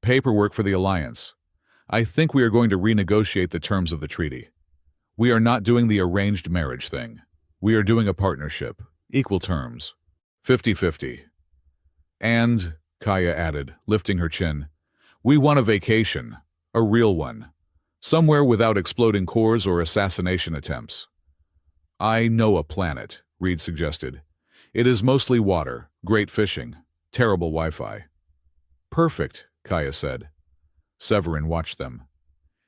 "Paperwork for the alliance. I think we are going to renegotiate the terms of the treaty. We are not doing the arranged marriage thing. We are doing a partnership, equal terms, 50-50. And," Kaya added, lifting her chin, "we want a vacation, a real one, somewhere without exploding cores or assassination attempts." "I know a planet," Reed suggested. "It is mostly water, great fishing, terrible Wi-Fi." "Perfect," Kaya said. Severin watched them.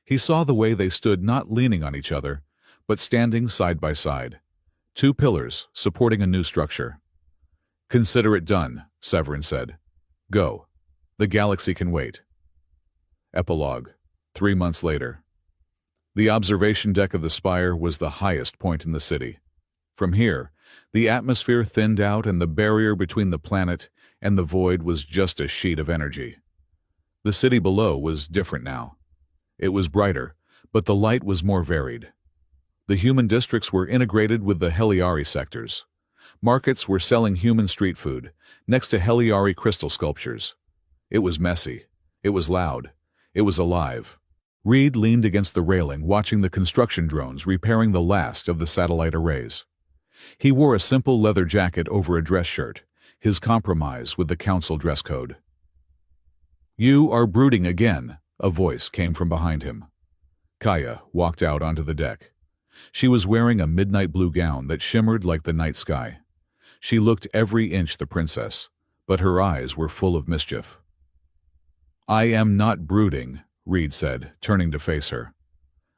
He saw the way they stood, not leaning on each other, but standing side by side. 2 pillars supporting a new structure. "Consider it done," Severin said. "Go. The galaxy can wait." Epilogue. 3 months later. The observation deck of the spire was the highest point in the city. From here, the atmosphere thinned out and the barrier between the planet and the void was just a sheet of energy. The city below was different now. It was brighter, but the light was more varied. The human districts were integrated with the Heliari sectors. Markets were selling human street food, next to Heliari crystal sculptures. It was messy. It was loud. It was alive. Reed leaned against the railing, watching the construction drones repairing the last of the satellite arrays. He wore a simple leather jacket over a dress shirt, his compromise with the council dress code. "You are brooding again," a voice came from behind him. Kaya walked out onto the deck. She was wearing a midnight blue gown that shimmered like the night sky. She looked every inch the princess, but her eyes were full of mischief. "I am not brooding," Reed said, turning to face her.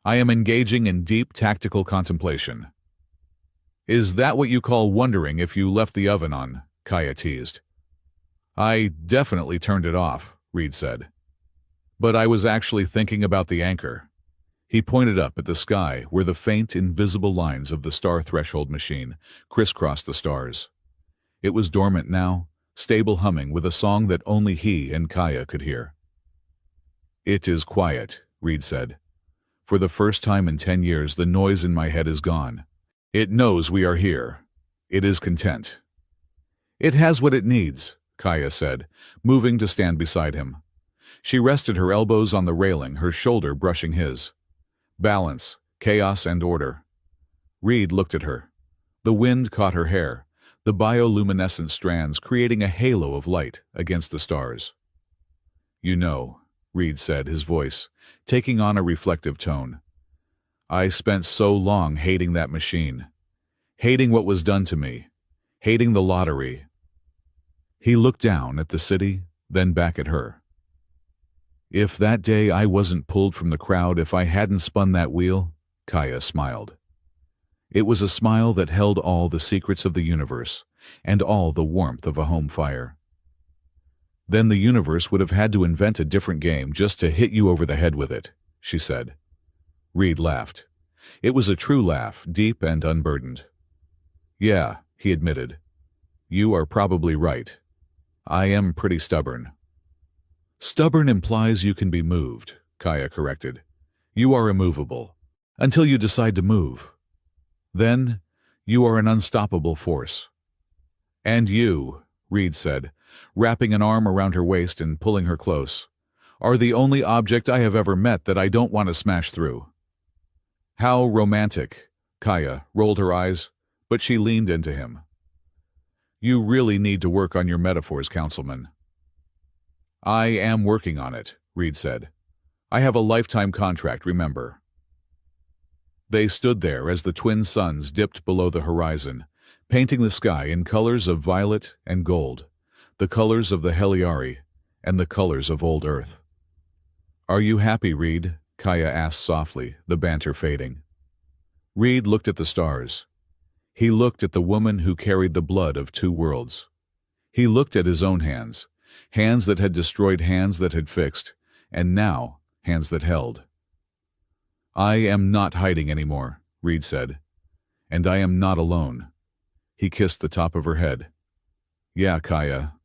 "I am engaging in deep tactical contemplation." "Is that what you call wondering if you left the oven on?" Kaya teased. "I definitely turned it off," Reed said. "But I was actually thinking about the anchor." He pointed up at the sky where the faint, invisible lines of the star threshold machine crisscrossed the stars. It was dormant now, stable humming with a song that only he and Kaya could hear. "It is quiet," Reed said. "For the first time in 10 years, the noise in my head is gone. It knows we are here. It is content." "It has what it needs," Kaya said, moving to stand beside him. She rested her elbows on the railing, her shoulder brushing his. Balance, chaos, and order. Reed looked at her. The wind caught her hair, the bioluminescent strands creating a halo of light against the stars. "You know," Reed said, his voice taking on a reflective tone, "I spent so long hating that machine, hating what was done to me, hating the lottery." He looked down at the city, then back at her. "If that day I wasn't pulled from the crowd, if I hadn't spun that wheel," Kaya smiled. It was a smile that held all the secrets of the universe and all the warmth of a home fire. "Then the universe would have had to invent a different game just to hit you over the head with it," she said. Reed laughed. It was a true laugh, deep and unburdened. "Yeah," he admitted. "You are probably right. I am pretty stubborn." "Stubborn implies you can be moved," Kaya corrected. "You are immovable, until you decide to move. Then, you are an unstoppable force." "And you," Reed said, wrapping an arm around her waist and pulling her close, "are the only object I have ever met that I don't want to smash through." "How romantic," Kaya rolled her eyes, but she leaned into him. "You really need to work on your metaphors, Councilman." "I am working on it," Reed said. "I have a lifetime contract, remember." They stood there as the twin suns dipped below the horizon, painting the sky in colors of violet and gold, the colors of the Heliari and the colors of old Earth. "Are you happy, Reed?" Kaya asked softly, the banter fading. Reed looked at the stars. He looked at the woman who carried the blood of two worlds. He looked at his own hands, hands that had destroyed, hands that had fixed, and now hands that held. "I am not hiding anymore," Reed said. "And I am not alone." He kissed the top of her head. "Yeah, Kaya,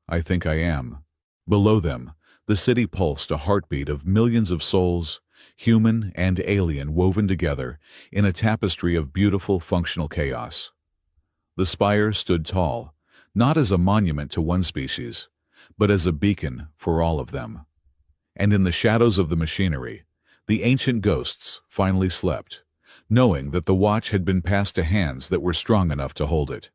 I think I am." Below them, the city pulsed, a heartbeat of millions of souls, human and alien, woven together in a tapestry of beautiful, functional chaos. The spire stood tall, not as a monument to one species, but as a beacon for all of them. And in the shadows of the machinery, the ancient ghosts finally slept, knowing that the watch had been passed to hands that were strong enough to hold it.